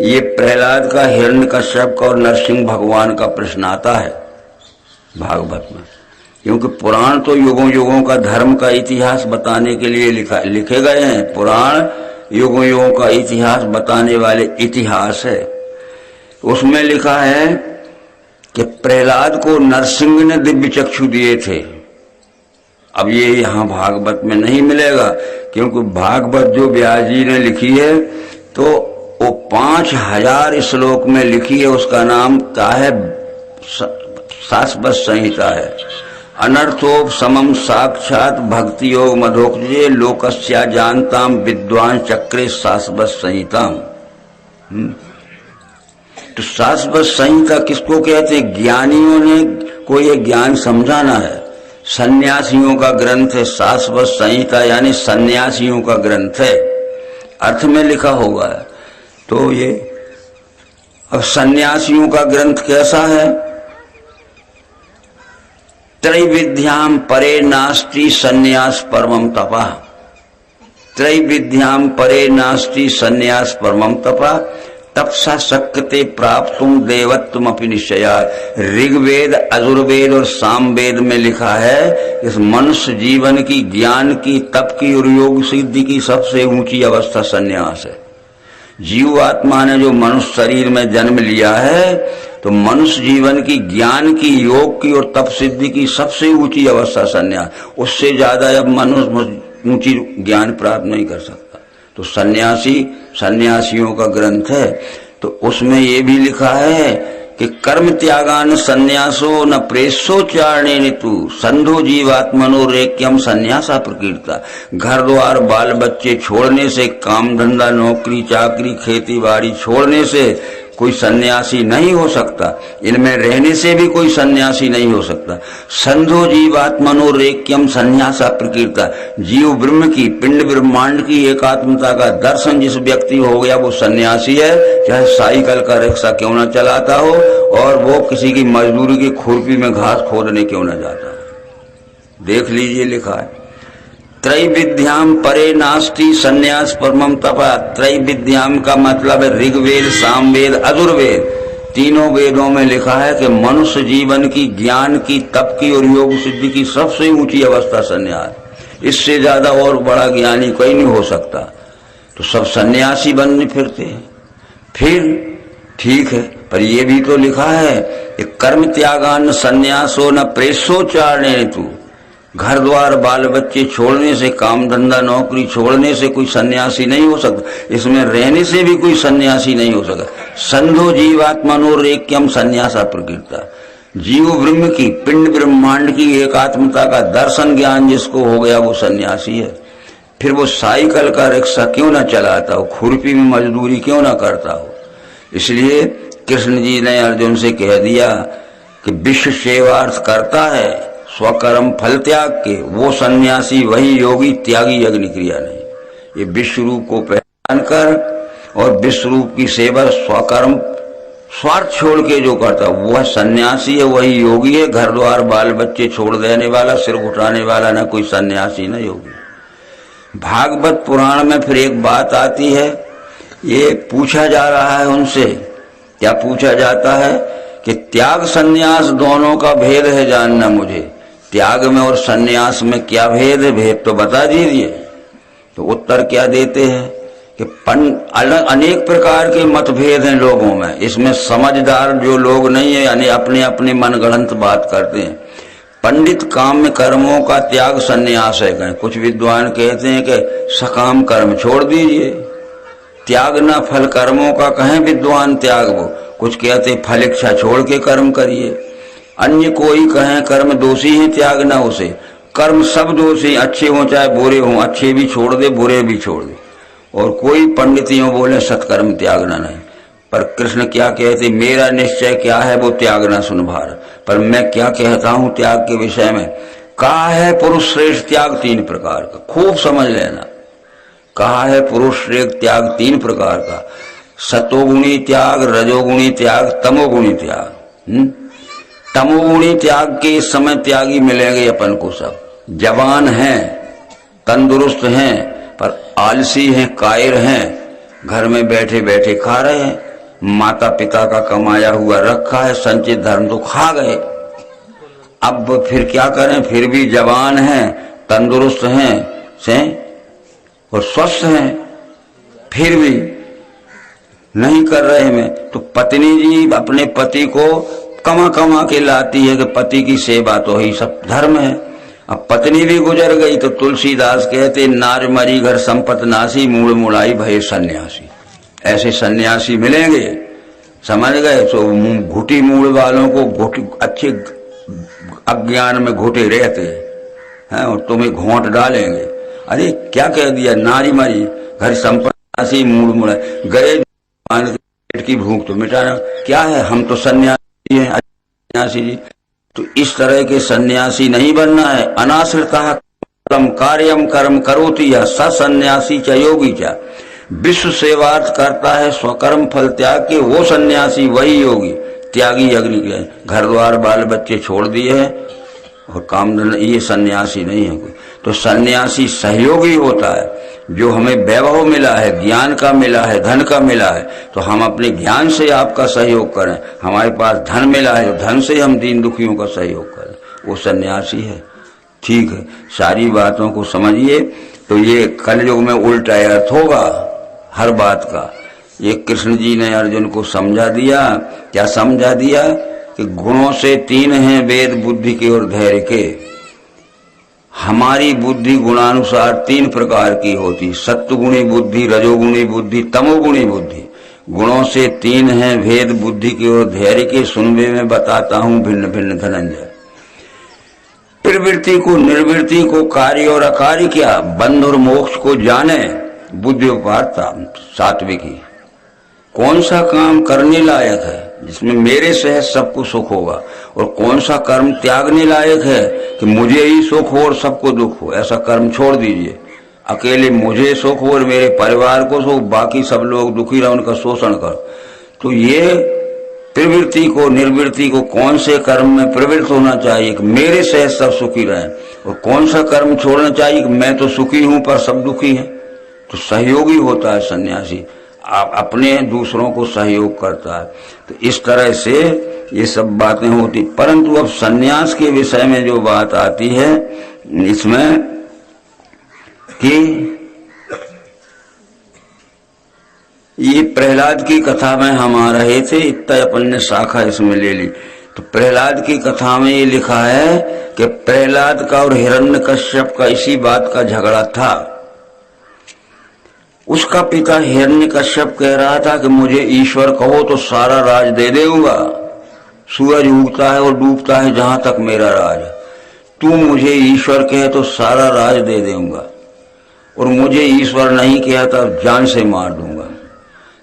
Speaker 1: ये प्रहलाद का, हिरण्यकश्यप का और नरसिंह भगवान का प्रश्न आता है भागवत में। क्योंकि पुराण तो युगों युगों का धर्म का इतिहास बताने के लिए लिखे गए हैं। पुराण युगों युगों का इतिहास बताने वाले इतिहास है। उसमें लिखा है कि प्रहलाद को नरसिंह ने दिव्य चक्षु दिए थे। अब ये यहाँ भागवत में नहीं मिलेगा, क्योंकि भागवत जो व्यास जी ने लिखी है तो वो 5000 श्लोक में लिखी है। उसका नाम क्या है? शाश्वत संहिता है। अनर्थोप समम साक्षात भक्ति योग मधोक्षजे लोकस्या जानताम विद्वान चक्रे शाश्वत संहिताम। तो शाश्वत संहिता किसको कहते हैं? ज्ञानियों ने को ये ज्ञान समझाना है। सन्यासियों का ग्रंथ है शाश्वत संहिता, यानी सन्यासियों का ग्रंथ है, अर्थ में लिखा होगा। तो ये अब सन्यासियों का ग्रंथ कैसा है? त्रैविद्याम परे नास्ति सन्यास परमम तपः। त्रैविद्याम परे नास्ति सन्यास परमम तपः तपसा शक्यते प्राप्तुम देवत्वम अपि निश्चया। ऋग्वेद, अजुर्वेद और सामवेद में लिखा है इस मनुष्य जीवन की, ज्ञान की, तप की और योग सिद्धि की सबसे ऊंची अवस्था सन्यास है। जीव आत्मा ने जो मनुष्य शरीर में जन्म लिया है, तो मनुष्य जीवन की, ज्ञान की, योग की और तप सिद्धि की सबसे ऊंची अवस्था सन्यास। उससे ज्यादा अब मनुष्य ऊंची ज्ञान प्राप्त नहीं कर सकता। तो सन्यासियों का ग्रंथ है। तो उसमें ये भी लिखा है कि कर्म त्यागान सन्यासो न प्रेसोच्चारणे नितु संधो जीवात्मनो रेक्यम सन्यासा प्रकीर्ता। घर द्वार बाल बच्चे छोड़ने से, काम धंधा नौकरी चाकरी खेती बाड़ी छोड़ने से कोई सन्यासी नहीं हो सकता। इनमें रहने से भी कोई सन्यासी नहीं हो सकता। संधो जीवात्मनो रेक्यम सन्यासा प्रकीर्ता। जीव ब्रह्म की, पिंड ब्रह्मांड की एकात्मता का दर्शन जिस व्यक्ति हो गया वो सन्यासी है, चाहे साइकिल का रिक्शा क्यों न चलाता हो और वो किसी की मजदूरी की खुरपी में घास खोदने क्यों न जाता हो। देख लीजिए लिखा है त्रैविद्याम परे नास्ति सन्यास परमम तपः। त्रैविद्याम का मतलब है ऋग्वेद, सामवेद, अजुर्वेद। तीनों वेदों में लिखा है कि मनुष्य जीवन की, ज्ञान की, तप की और योग सिद्धि की सबसे ऊंची अवस्था सन्यास। इससे ज्यादा और बड़ा ज्ञानी कोई नहीं हो सकता। तो सब सन्यासी बनने फिरते हैं। फिर ठीक है, पर यह भी तो लिखा है कि कर्म त्यागान सन्यासो न प्रेसोच्चारणे तू। घर द्वार बाल बच्चे छोड़ने से, काम धंधा नौकरी छोड़ने से कोई सन्यासी नहीं हो सकता। इसमें रहने से भी कोई सन्यासी नहीं हो सकता। संधो जीवात्मनोरेक्यम सन्यासा प्रकीर्ता। जीव ब्रह्म की, पिंड ब्रह्मांड की एकात्मता का दर्शन ज्ञान जिसको हो गया वो सन्यासी है। फिर वो साइकिल का रिक्शा क्यों ना चलाता हो, खुरपी में मजदूरी क्यों ना करता हो। इसलिए कृष्ण जी ने अर्जुन से कह दिया कि विश्व सेवार्थ करता है स्वकर्म फल त्याग के, वो सन्यासी वही योगी त्यागी अग्नि क्रिया नहीं। ये विश्व रूप को पहचान कर और विश्व रूप की सेवा स्वकर्म स्वार्थ छोड़ के जो करता वह सन्यासी है, वही योगी है। घर द्वार बाल बच्चे छोड़ देने वाला, सिर घुटाने वाला ना कोई सन्यासी ना योगी। भागवत पुराण में फिर एक बात आती है, ये पूछा जा रहा है उनसे, क्या पूछा जाता है कि त्याग सन्यास दोनों का भेद है जानना मुझे, त्याग में और सन्यास में क्या भेद है, भेद तो बता दीजिए। तो उत्तर क्या देते हैं कि अनेक प्रकार के मतभेद हैं लोगों में, इसमें समझदार जो लोग नहीं है यानी अपने अपने मनगढ़ंत बात करते हैं। पंडित काम्य कर्मों का त्याग सन्यास है कहें, कुछ विद्वान कहते हैं कि सकाम कर्म छोड़ दीजिए, त्याग ना फल कर्मों का कहें विद्वान त्याग वो, कुछ कहते फल इच्छा छोड़ के कर्म करिए। अन्य कोई कहें कर्म दोषी है त्याग ना उसे, कर्म सब दोषी, अच्छे हो चाहे बुरे हो, अच्छे भी छोड़ दे बुरे भी छोड़ दे। और कोई पंडितियों बोले सत्कर्म त्यागना नहीं। पर कृष्ण क्या कहते, मेरा निश्चय क्या है वो त्यागना सुन भारत। पर मैं क्या कहता हूं त्याग के विषय में, कहा है पुरुष श्रेष्ठ त्याग 3 प्रकार का, खूब समझ लेना। कहा है पुरुष श्रेष्ठ त्याग 3 प्रकार का, सतोगुणी त्याग, रजोगुणी त्याग, तमोगुणी त्याग। तमोगुणी त्याग के इस समय त्यागी मिलेंगे अपन को सब, जवान हैं, तंदुरुस्त हैं, पर आलसी हैं, कायर हैं, घर में बैठे बैठे खा रहे हैं, माता पिता का कमाया हुआ रखा है, संचित धर्म तो खा गए। अब फिर क्या करें, फिर भी जवान हैं, तंदुरुस्त हैं और स्वस्थ हैं, फिर भी नहीं कर रहे में। तो पत्नी जी अपने पति को कमा कमा के लाती है कि पति की सेवा तो ही सब धर्म है। अब पत्नी भी गुजर गई तो तुलसीदास कहते नार मरी घर संपत नासी, मूड़ मुड़ाई भय सन्यासी। ऐसे सन्यासी मिलेंगे, समझ गए। तो घुटी मूड़ वालों को घुटी अच्छे अज्ञान में घुटे रहते हैं और तुम्हें घोंट डालेंगे। अरे क्या कह दिया, नारी मरी घर संपत नासी मूड़ मुड़ाई, गए पेट की भूख तो मिटाना क्या है, हम तो सन्यासी हैं सन्यासी जी। तो इस तरह के सन्यासी नहीं बनना है। अनाश्रिता कार्यम कर्म करोति या सन्यासी च योगी च, विश्व सेवार्थ करता है स्वकर्म फल त्याग के, वो सन्यासी वही योगी त्यागी अग्नि के। घर द्वार बाल बच्चे छोड़ दिए हैं और काम धंधा, ये सन्यासी नहीं है कोई। तो सन्यासी सहयोगी होता है, जो हमें वैभव मिला है, ज्ञान का मिला है, धन का मिला है, तो हम अपने ज्ञान से आपका सहयोग करें। हमारे पास धन मिला है, धन से हम दीन दुखियों का सहयोग करें, वो सन्यासी है। ठीक है, सारी बातों को समझिए। तो ये कलयुग में उल्टा अर्थ होगा हर बात का। ये कृष्ण जी ने अर्जुन को समझा दिया। क्या समझा दिया कि गुणों से 3 हैं, वेद बुद्धि के और धैर्य के। हमारी बुद्धि गुणानुसार 3 प्रकार की होती, सत्वगुणी बुद्धि, रजोगुणी बुद्धि, तमोगुणी बुद्धि। गुणों से 3 हैं, भेद बुद्धि की और धैर्य के। सुनवे में बताता हूं भिन्न भिन्न धनंजय। प्रवृत्ति को निर्वृत्ति को, कार्य और अकार्य क्या, बंध और मोक्ष को जाने, बुद्धि उपारता सात्विकी। कौन सा काम करने लायक है जिसमें मेरे सहज सबको सुख होगा, और कौन सा कर्म त्यागने लायक है कि मुझे ही सुख हो और सबको दुख हो। ऐसा कर्म छोड़ दीजिए। अकेले मुझे सुख हो और मेरे परिवार को सुख, बाकी सब लोग दुखी रहे, उनका शोषण कर। तो ये प्रवृत्ति को निर्वृत्ति को, कौन से कर्म में प्रवृत्त होना चाहिए कि मेरे सहज सब सुखी रहें, और कौन सा कर्म छोड़ना चाहिए कि मैं तो सुखी हूं पर सब दुखी हैं। तो सहयोगी होता है सन्यासी, आप अपने दूसरों को सहयोग करता है। तो इस तरह से ये सब बातें होती। परंतु अब सन्यास के विषय में जो बात आती है इसमें कि ये प्रहलाद की कथा में हम आ रहे थे, इतना अपन ने शाखा इसमें ले ली। तो प्रहलाद की कथा में ये लिखा है कि प्रहलाद का और हिरण्यकश्यप का इसी बात का झगड़ा था। उसका पिता हिरण्यकश्यप कह रहा था कि मुझे ईश्वर कहो तो सारा राज दे दूंगा, सूरज उगता है और डूबता है जहां तक मेरा राज, तू मुझे ईश्वर कहे तो सारा राज दे दूंगा। और मुझे ईश्वर नहीं किया तो जान से मार दूंगा।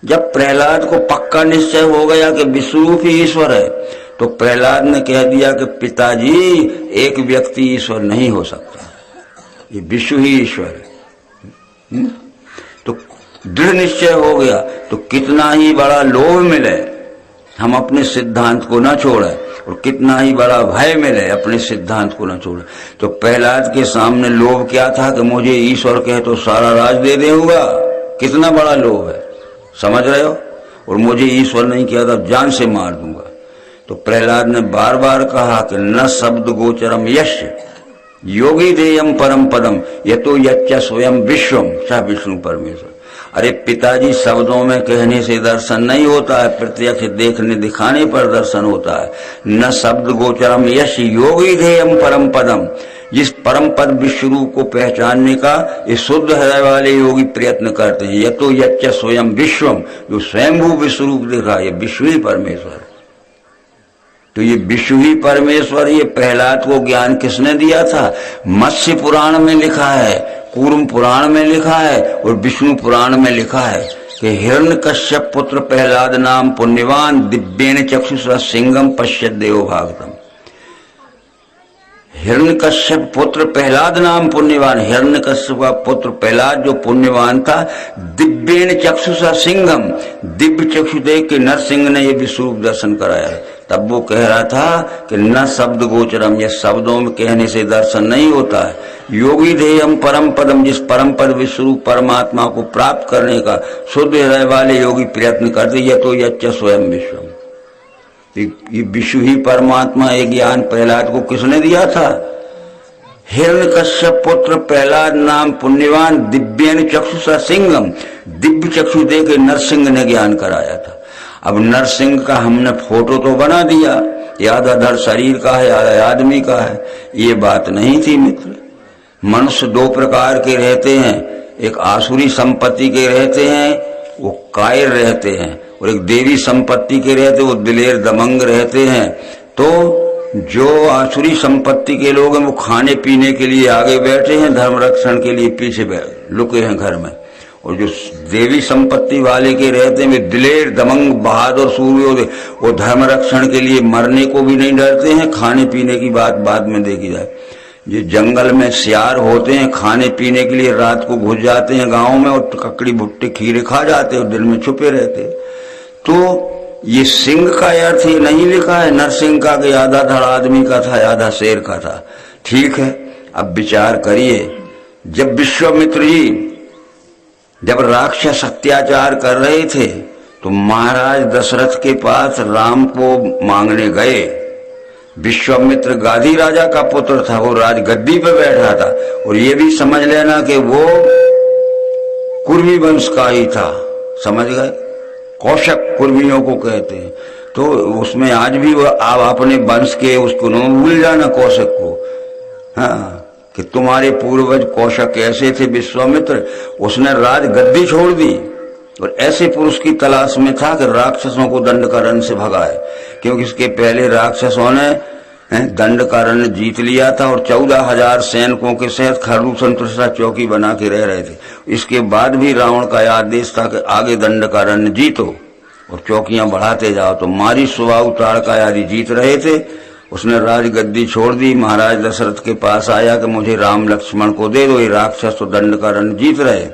Speaker 1: जब प्रहलाद को पक्का निश्चय हो गया कि विश्वरूप ही ईश्वर है, तो प्रहलाद ने कह दिया कि पिताजी, एक व्यक्ति ईश्वर नहीं हो सकता, ये विश्व ही ईश्वर है। तो दृढ़ निश्चय हो गया। तो कितना ही बड़ा लोभ मिले, हम अपने सिद्धांत को न छोड़े, और कितना ही बड़ा भय मिले, अपने सिद्धांत को न छोड़े। तो प्रहलाद के सामने लोभ क्या था कि मुझे ईश्वर कहे तो सारा राज दे देगा। कितना बड़ा लोभ है, समझ रहे हो? और मुझे ईश्वर नहीं किया तो जान से मार दूंगा। तो प्रहलाद ने बार बार कहा कि न शब्द गोचरम यश योगी देयम परम पदम यतो यच्च स्वयं विश्वम स विष्णु परमेश्वर। अरे पिताजी, शब्दों में कहने से दर्शन नहीं होता है, प्रत्यक्ष देखने दिखाने पर दर्शन होता है। न शब्द गोचरम यश योगी देयम परम पदम, जिस परम पद विश्व रूप को पहचानने का ये शुद्ध हृदय वाले योगी प्रयत्न करते हैं। यतो यच्च स्वयं विश्वम, जो स्वयंभू विश्व रूप देखा, ये विश्व ही परमेश्वर। तो ये विश्व ही परमेश्वर, ये प्रहलाद को ज्ञान किसने दिया था? मत्स्य पुराण में लिखा है, कूर्म पुराण में लिखा है, और विष्णु पुराण में लिखा है कि हिरण्यकश्यप पुत्र प्रहलाद नाम पुण्यवान दिव्येन चक्षुषा सिंगम पश्यत देव भागतम। हिरण्यकश्यप पुत्र प्रहलाद नाम पुण्यवान, हिरण्यकश्यप का पुत्र प्रहलाद जो पुण्यवान था, दिव्येन चक्षुषा सिंगम, दिव्य चक्षु देख के नरसिंह ने ये विश्वरूप दर्शन कराया। तब वो कह रहा था कि न शब्द गोचरम, ये शब्दों में कहने से दर्शन नहीं होता है। योगी ध्येयम परम पदम, जिस परम पद विश्वरूप परमात्मा को प्राप्त करने का शुद्ध हृदय वाले योगी प्रयत्न करते, ये तो यच्च स्वयं विश्वम, ये विश्व ही परमात्मा। ये ज्ञान प्रहलाद को किसने दिया था? हिरण्यकश्यप पुत्र प्रहलाद नाम पुण्यवान दिव्येन चक्षुषा सिंगम, दिव्य चक्षु दे के नरसिंह ने ज्ञान कराया था। अब नरसिंह का हमने फोटो तो बना दिया, आधा धड़ शरीर का है, आधा आदमी का है। ये बात नहीं थी मित्र। मनुष्य दो प्रकार के रहते हैं, एक आसुरी संपत्ति के रहते हैं, वो कायर रहते हैं, और एक देवी संपत्ति के रहते, वो दिलेर दमंग रहते हैं। तो जो आसुरी संपत्ति के लोग हैं वो खाने पीने के लिए आगे बैठे हैं, धर्म रक्षण के लिए पीछे लुके हैं घर में। और जो देवी संपत्ति वाले के रहते हैं वे दिलेर दमंग बहादुर सूर्योदय, वो धर्म रक्षण के लिए मरने को भी नहीं डरते हैं। खाने पीने की बात बाद में देखी जाए। ये जंगल में सियार होते हैं, खाने पीने के लिए रात को घुस जाते हैं गांव में, और ककड़ी भुट्टे खीरे खा जाते हैं और दिन में छुपे रहते। तो ये सिंह का अर्थ ही नहीं लिखा है नरसिंह का कि आधा धड़ आदमी का था, आधा शेर का था। ठीक है, अब विचार करिए, जब विश्वामित्र जी जब राक्षस अत्याचार कर रहे थे तो महाराज दशरथ के पास राम को मांगने गए। विश्वामित्र गाधी राजा का पुत्र था, वो राज गद्दी पे बैठा था, और ये भी समझ लेना कि वो कुर्मी वंश का ही था, समझ गए? कौशक कुर्मियों को कहते हैं। तो उसमें आज भी वो आप अपने वंश के उसको न भूल जाना, कौशक को। हाँ, कि तुम्हारे पूर्वज कौशक ऐसे थे विश्वामित्र, उसने राज गद्दी छोड़ दी और ऐसे पुरुष की तलाश में था कि राक्षसों को दंडकारण्य से भगाए, क्योंकि इसके पहले राक्षसों ने दंडकारण्य जीत लिया था और 14,000 सैनिकों के साथ खरदूषण चौकी बना के रह रहे थे। इसके बाद भी रावण का आदेश था कि आगे दंडकारण्य जीतो और चौकियां बढ़ाते जाओ। तो मारी सुबाहु ताड़का आदि जीत रहे थे। उसने राजगद्दी छोड़ दी, महाराज दशरथ के पास आया कि मुझे राम लक्ष्मण को दे दो, ये राक्षस तो दंडकारण्य जीत रहे।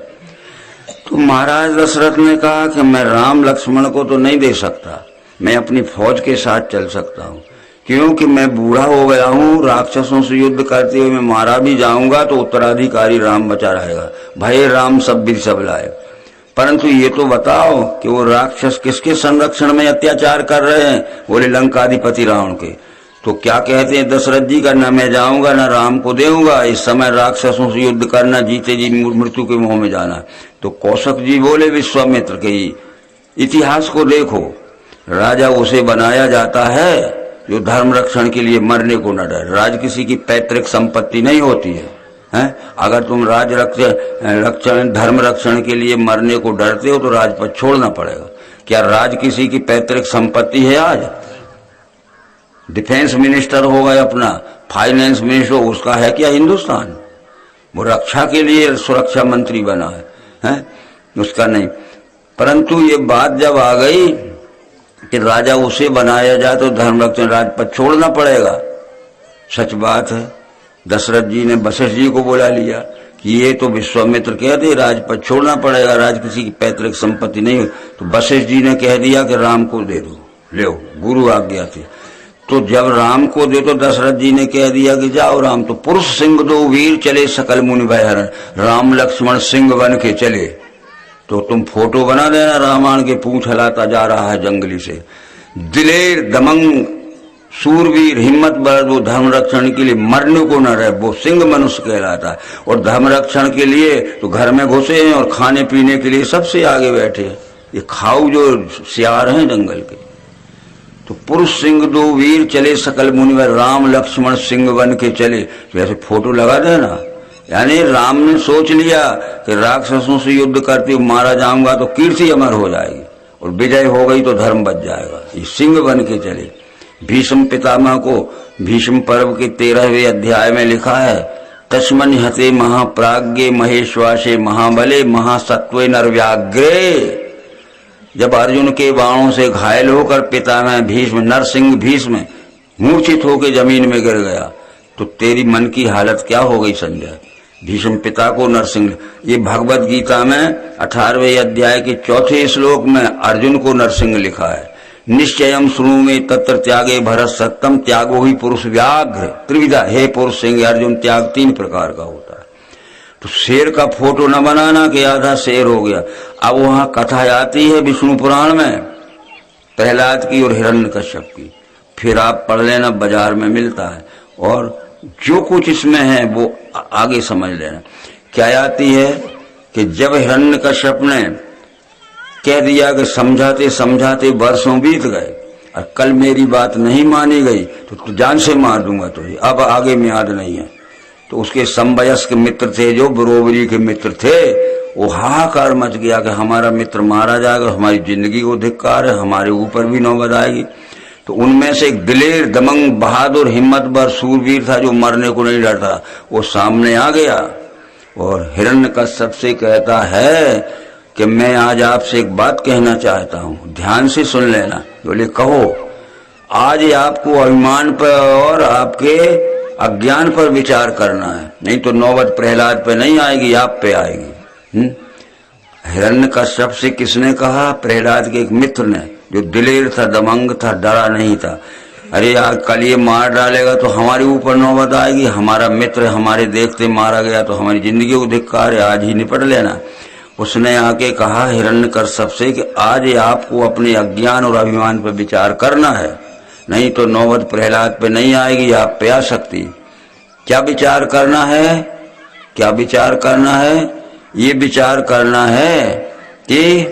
Speaker 1: तो महाराज दशरथ ने कहा कि मैं राम लक्ष्मण को तो नहीं दे सकता, मैं अपनी फौज के साथ चल सकता हूँ, क्योंकि मैं बूढ़ा हो गया हूँ, राक्षसों से युद्ध करते हुए मैं मारा भी जाऊंगा तो उत्तराधिकारी राम बचा रहेगा। भय राम सब भी सब लाए। परंतु ये तो बताओ कि वो राक्षस किसके संरक्षण में अत्याचार कर रहे हैं? बोले लंकाधिपति रावण के। तो क्या कहते हैं दशरथ जी का, न मैं जाऊंगा न राम को देऊंगा, इस समय राक्षसों से युद्ध करना, जीते जी मृत्यु के मुंह में जाना। तो कौशक जी बोले विश्वामित्र के इतिहास को देखो, राजा उसे बनाया जाता है जो धर्म रक्षण के लिए मरने को न डरे। राज किसी की पैतृक संपत्ति नहीं होती है, हैं? अगर तुम राज रक्षण धर्म रक्षण के लिए मरने को डरते हो तो राजपद छोड़ना पड़ेगा। क्या राज किसी की पैतृक संपत्ति है? आज डिफेंस मिनिस्टर हो गए, अपना फाइनेंस मिनिस्टर, उसका है क्या हिंदुस्तान? वो रक्षा के लिए सुरक्षा मंत्री बना है? उसका नहीं। परंतु ये बात जब आ गई कि राजा उसे बनाया जाए तो धर्मरक्षण राजपद छोड़ना पड़ेगा। सच बात है, दशरथ जी ने वशिष्ठ जी को बुला लिया कि ये तो विश्वामित्र कहते राजपद छोड़ना पड़ेगा, राज किसी की पैतृक संपत्ति नहीं हो। तो वशिष्ठ जी ने कह दिया कि राम को दे दो, ले गुरु आज्ञा थी। तो जब राम को दे तो दशरथ जी ने कह दिया कि जाओ राम, तो पुरुष सिंह दो वीर चले सकल मुनि भय हरण, राम लक्ष्मण सिंह बन के चले। तो तुम फोटो बना देना, रामायण के पूंछ हिलाता जा रहा है जंगली से। दिलेर दमंग सूरवीर हिम्मत बल, वो धर्म रक्षण के लिए मरने को न रहे, वो सिंह मनुष्य कहलाता है। और धर्म रक्षण के लिए तो घर में घुसे हैं और खाने पीने के लिए सबसे आगे बैठे हैं, ये खाऊ जो सियार हैं जंगल के। तो पुरुष सिंह दो वीर चले सकल मुनि भय, राम लक्ष्मण सिंह बन के चले। तो ऐसे फोटो लगा देना। यानी राम ने सोच लिया कि राक्षसों से युद्ध करते हुए मारा जाऊंगा तो कीर्ति अमर हो जाएगी, और विजय हो गई तो धर्म बच जाएगा। ये सिंह बन के चले। भीष्म पितामह को भीष्म पर्व के 13वें अध्याय में लिखा है, तस्मन् हते महाप्राज्ञे महेश्वासे महाबले महासत्वे नरव्याग्रे। जब अर्जुन के बाणों से घायल होकर पितामह भीष्म नरसिंह भीष्म मूर्छित होकर जमीन में गिर गया, तो तेरी मन की हालत क्या हो गई संजय? भीष्म पिता को नरसिंह, ये भगवत गीता में 18वें अध्याय के 4थे श्लोक में अर्जुन को नरसिंह लिखा है। निश्चयम सुनु में तत्र त्यागे भरत सत्यम, त्यागो ही पुरुष व्याघ्र त्रिविधा। हे पुरुष सिंह अर्जुन, त्याग 3 प्रकार का होता है। तो शेर का फोटो न बनाना कि आधा शेर हो गया। अब वहां कथा आती है विष्णु पुराण में प्रहलाद की और हिरण्यकश्यप की, फिर आप पढ़ लेना, बाजार में मिलता है। और जो कुछ इसमें है वो आगे समझ लेना। क्या आती है कि जब हिरण्यकश्यप ने कह दिया कि समझाते समझाते वर्षों बीत गए और कल मेरी बात नहीं मानी गई तो जान से मार दूंगा तुझे, अब आगे में याद नहीं है। तो उसके समवयस्क मित्र थे, जो बरोबरी के मित्र थे, वो हाहाकार मच गया कि हमारा मित्र मारा जाएगा, हमारी जिंदगी को धिक्कार है, हमारे ऊपर भी नौबत आएगी। तो उनमें से एक दिलेर दमंग बहादुर हिम्मतवर सूरवीर था जो मरने को नहीं डरता, वो सामने आ गया और हिरण्यकश्यप से कहता है कि मैं आज आपसे एक बात कहना चाहता हूं, ध्यान से सुन लेना। बोले कहो। आज आपको अभिमान पर और आपके अज्ञान पर विचार करना है, नहीं तो नौबत प्रहलाद पे नहीं आएगी, आप पे आएगी। हिरण्यकश्यप से किसने कहा? प्रहलाद के एक मित्र ने, जो दिलेर था, दमंग था, डरा नहीं था। अरे यार कल ये मार डालेगा तो हमारे ऊपर नौबत आएगी, हमारा मित्र हमारे देखते मारा गया तो हमारी जिंदगी को धिक्कार है, आज ही निपट लेना। उसने आके कहा हिरण्यकश्यप से कि आज आपको अपने अज्ञान और अभिमान पर विचार करना है, नहीं तो नौबत प्रहलाद पे नहीं आएगी, आप पे आ सकती। क्या विचार करना है? क्या विचार करना है? ये विचार करना है कि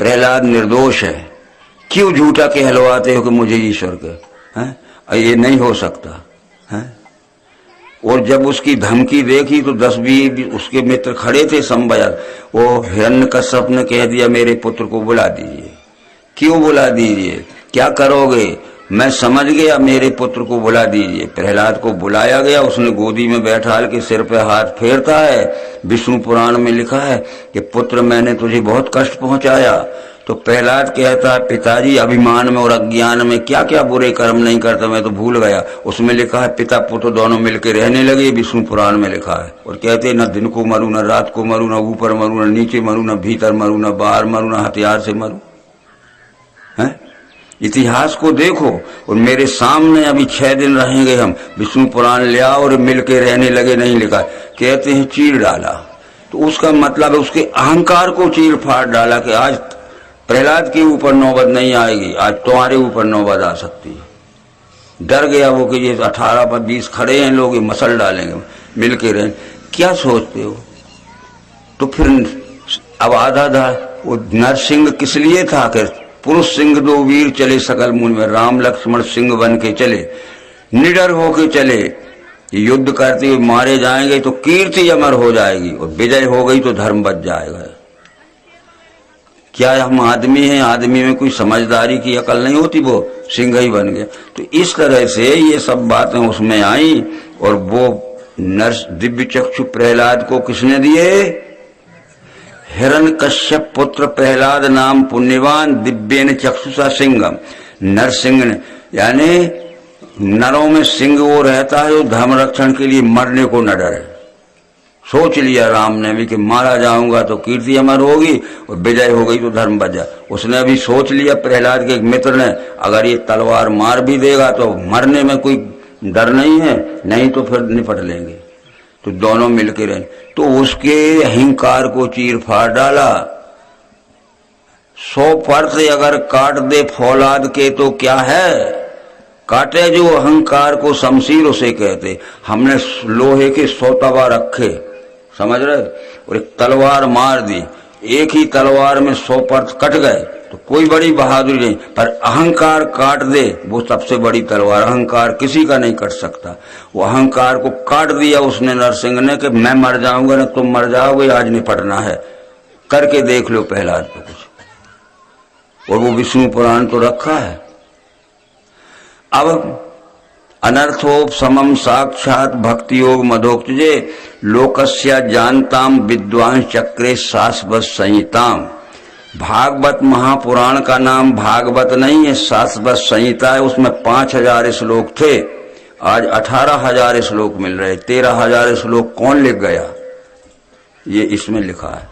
Speaker 1: प्रहलाद निर्दोष है, क्यों झूठा कहलवाते हो कि मुझे ईश्वर के हैं? ये नहीं हो सकता है। और जब उसकी धमकी देखी तो 10-20 उसके मित्र खड़े थे समवयस्क, वो हिरण्यकश्यप ने कह दिया मेरे पुत्र को बुला दीजिए। क्यों बुला दीजिए? क्या करोगे? मैं समझ गया, मेरे पुत्र को बुला दीजिए। प्रहलाद को बुलाया गया, उसने गोदी में बैठाल के सिर पे हाथ फेरता है। विष्णु पुराण में लिखा है कि पुत्र मैंने तुझे बहुत कष्ट पहुंचाया। तो प्रहलाद कहता है पिताजी अभिमान में और अज्ञान में क्या क्या बुरे कर्म नहीं करता, मैं तो भूल गया। उसमें लिखा है पिता पुत्र दोनों मिलकर रहने लगे, विष्णु पुराण में लिखा है। और कहते न दिन को मरू, न रात को मरू, न ऊपर मरू, न नीचे मरू, न भीतर मरू, न बाहर मरू, न हथियार से मरू। है इतिहास को देखो। और मेरे सामने अभी 6 दिन रहेंगे हम, विष्णु पुराण लिया और मिलके रहने लगे, नहीं लिखा। कहते हैं चीर डाला, तो उसका मतलब है उसके अहंकार को चीर फाड़ डाला कि आज प्रहलाद के ऊपर नौबत नहीं आएगी, आज तुम्हारे ऊपर नौबत आ सकती है। डर गया वो कि ये 18 पर 20 खड़े हैं लोग, ये मसल डालेंगे, मिलके रहें। क्या सोचते हो? तो फिर अब आधा वो नरसिंह किस लिए था कि पुरुष सिंह दो वीर चले सकल मुनि में, राम लक्ष्मण सिंह बन के चले, निडर होके चले। युद्ध करते हुए मारे जाएंगे तो कीर्ति अमर हो जाएगी, और विजय हो गई तो धर्म बच जाएगा। क्या हम आदमी हैं? आदमी में कोई समझदारी की अकल नहीं होती, वो सिंह ही बन गया। तो इस तरह से ये सब बातें उसमें आई और वो नर्स दिव्य चक्षु प्रहलाद को किसने दिए? हिरण्यकश्यप पुत्र प्रहलाद नाम पुण्यवान दिव्येन चक्षुषा सिंहम, नरसिंह ने, यानी नरों में सिंह वो रहता है जो धर्म रक्षण के लिए मरने को न डरे। सोच लिया राम ने भी कि मारा जाऊंगा तो कीर्ति अमर होगी और विजय हो गई तो धर्म बचा। उसने अभी सोच लिया प्रहलाद के एक मित्र ने, अगर ये तलवार मार भी देगा तो मरने में कोई डर नहीं है, नहीं तो फिर निपट लेंगे। तो दोनों मिलकर रहे, तो उसके अहंकार को चीर फाड़ डाला। 100 पर्त अगर काट दे फौलाद के तो क्या है, काटे जो अहंकार को शमशीर उसे कहते। हमने लोहे के 100 तवा रखे, समझ रहे, और एक तलवार मार दी, एक ही तलवार में 100 पर्त कट गए तो कोई बड़ी बहादुरी नहीं, पर अहंकार काट दे वो सबसे बड़ी तलवार। अहंकार किसी का नहीं कट सकता। वो अहंकार को काट दिया उसने नरसिंह ने कि मैं मर जाऊंगा ना तुम मर जाओगे, आज निपटना है, करके देख लो प्रहलाद पे कुछ। और वो विष्णु पुराण तो रखा है। अब अनर्थोप समम साक्षात भक्ति योग मधोक्तजे लोकस्या जानताम विद्वान चक्रे शाश्वत संहिताम। भागवत महापुराण का नाम भागवत नहीं है, शाश्वत संहिता है। उसमें 5000 श्लोक थे, आज 18000 श्लोक मिल रहे। 13000 श्लोक कौन लिख गया? ये इसमें लिखा है,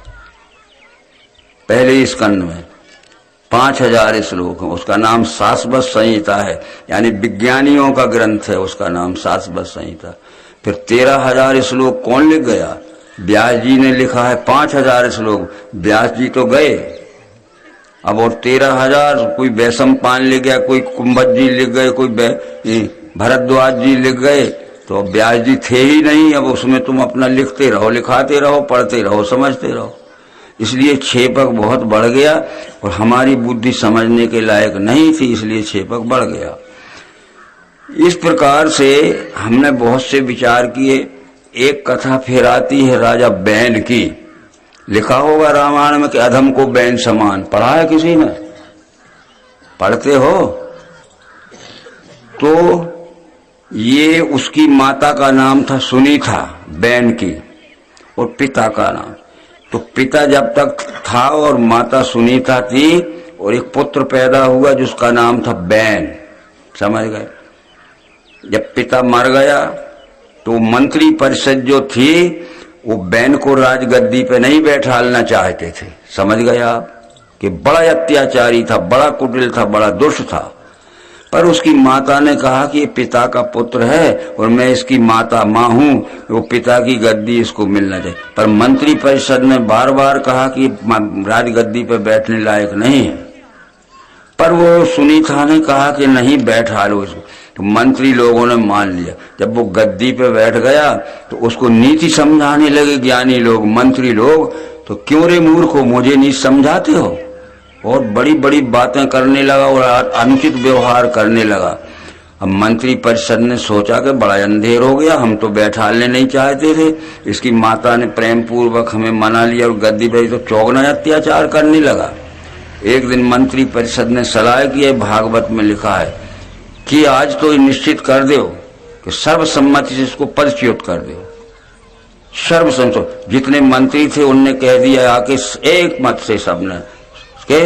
Speaker 1: पहले स्कंद में 5000 श्लोक है। उसका नाम शाश्वत संहिता है, यानी विज्ञानियों का ग्रंथ है, उसका नाम शाश्वत संहिता। फिर 13000 श्लोक कौन लिख गया? व्यास जी ने लिखा है 5000 श्लोक। व्यास जी तो गए अब, और 13000 कोई वैशंपायन लिख गया, कोई कुंभज जी लिख गए, कोई भरद्वाज जी लिख गए, तो व्यास जी थे ही नहीं। अब उसमें तुम अपना लिखते रहो, लिखाते रहो, पढ़ते रहो, समझते रहो। इसलिए छेपक बहुत बढ़ गया और हमारी बुद्धि समझने के लायक नहीं थी, इसलिए छेपक बढ़ गया। इस प्रकार से हमने बहुत से विचार किए। एक कथा फिर आती है राजा बैन की। लिखा होगा रामायण में कि अधम को बैन समान, पढ़ा है किसी ने? पढ़ते हो? तो ये उसकी माता का नाम था सुनीता बैन की, और पिता का नाम, तो पिता जब तक था और माता सुनीता थी, और एक पुत्र पैदा हुआ जिसका नाम था बैन, समझ गए। जब पिता मर गया तो मंत्री परिषद जो थी वो बैन को राजगद्दी पे नहीं बैठालना चाहते थे, समझ गए आप, कि बड़ा अत्याचारी था, बड़ा कुटिल था, बड़ा दुष्ट था। पर उसकी माता ने कहा कि ये पिता का पुत्र है और मैं इसकी माता माँ हूं, वो पिता की गद्दी इसको मिलना चाहिए। पर मंत्री परिषद ने बार बार कहा कि राजगद्दी पे बैठने लायक नहीं है, पर वो सुनीता ने कहा कि नहीं, बैठा लो इसको। तो मंत्री लोगों ने मान लिया। जब वो गद्दी पे बैठ गया तो उसको नीति समझाने लगे ज्ञानी लोग, मंत्री लोग। तो क्यों रे मूर्खो, मुझे नीति समझाते हो? और बड़ी बड़ी बातें करने लगा और अनुचित व्यवहार करने लगा। अब मंत्री परिषद ने सोचा कि बड़ा अंधेर हो गया, हम तो बैठालने नहीं चाहते थे। इसकी माता ने प्रेम पूर्वक हमें मना लिया और गद्दी पे तो चौगना अत्याचार करने लगा। एक दिन मंत्री परिषद ने सलाह की है, भागवत में लिखा है कि आज तो निश्चित कर दो कि सर्वसम्मति से इसको पदच्युत कर दो। सर्वसम्मति, जितने मंत्री थे उनने कह दिया आके एक मत से सबने के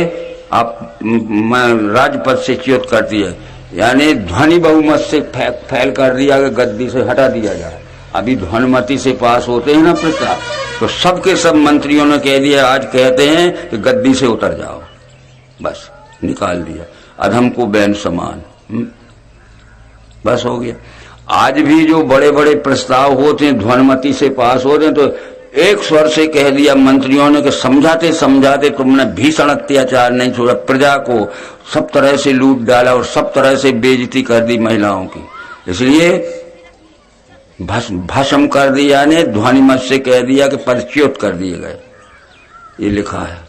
Speaker 1: आप राजपद से च्युत कर दिया, यानी ध्वनि बहुमत से फैल कर दिया कि गद्दी से हटा दिया जाए। अभी ध्वनिमति से पास होते हैं ना प्रस्ताव, तो सबके सब मंत्रियों ने कह दिया, आज कहते हैं कि गद्दी से उतर जाओ, बस निकाल दिया। अधम को बैन समान, बस हो गया। आज भी जो बड़े बड़े प्रस्ताव होते हैं ध्वनिमति से पास होते हैं, तो एक स्वर से कह दिया मंत्रियों ने कि समझाते समझाते तुमने भीषण अत्याचार नहीं छोड़ा, प्रजा को सब तरह से लूट डाला और सब तरह से बेइज्जती कर दी महिलाओं की, इसलिए भस्म कर दिया ने, ध्वनिमत से कह दिया कि पदच्युत कर दिए गए। ये लिखा है।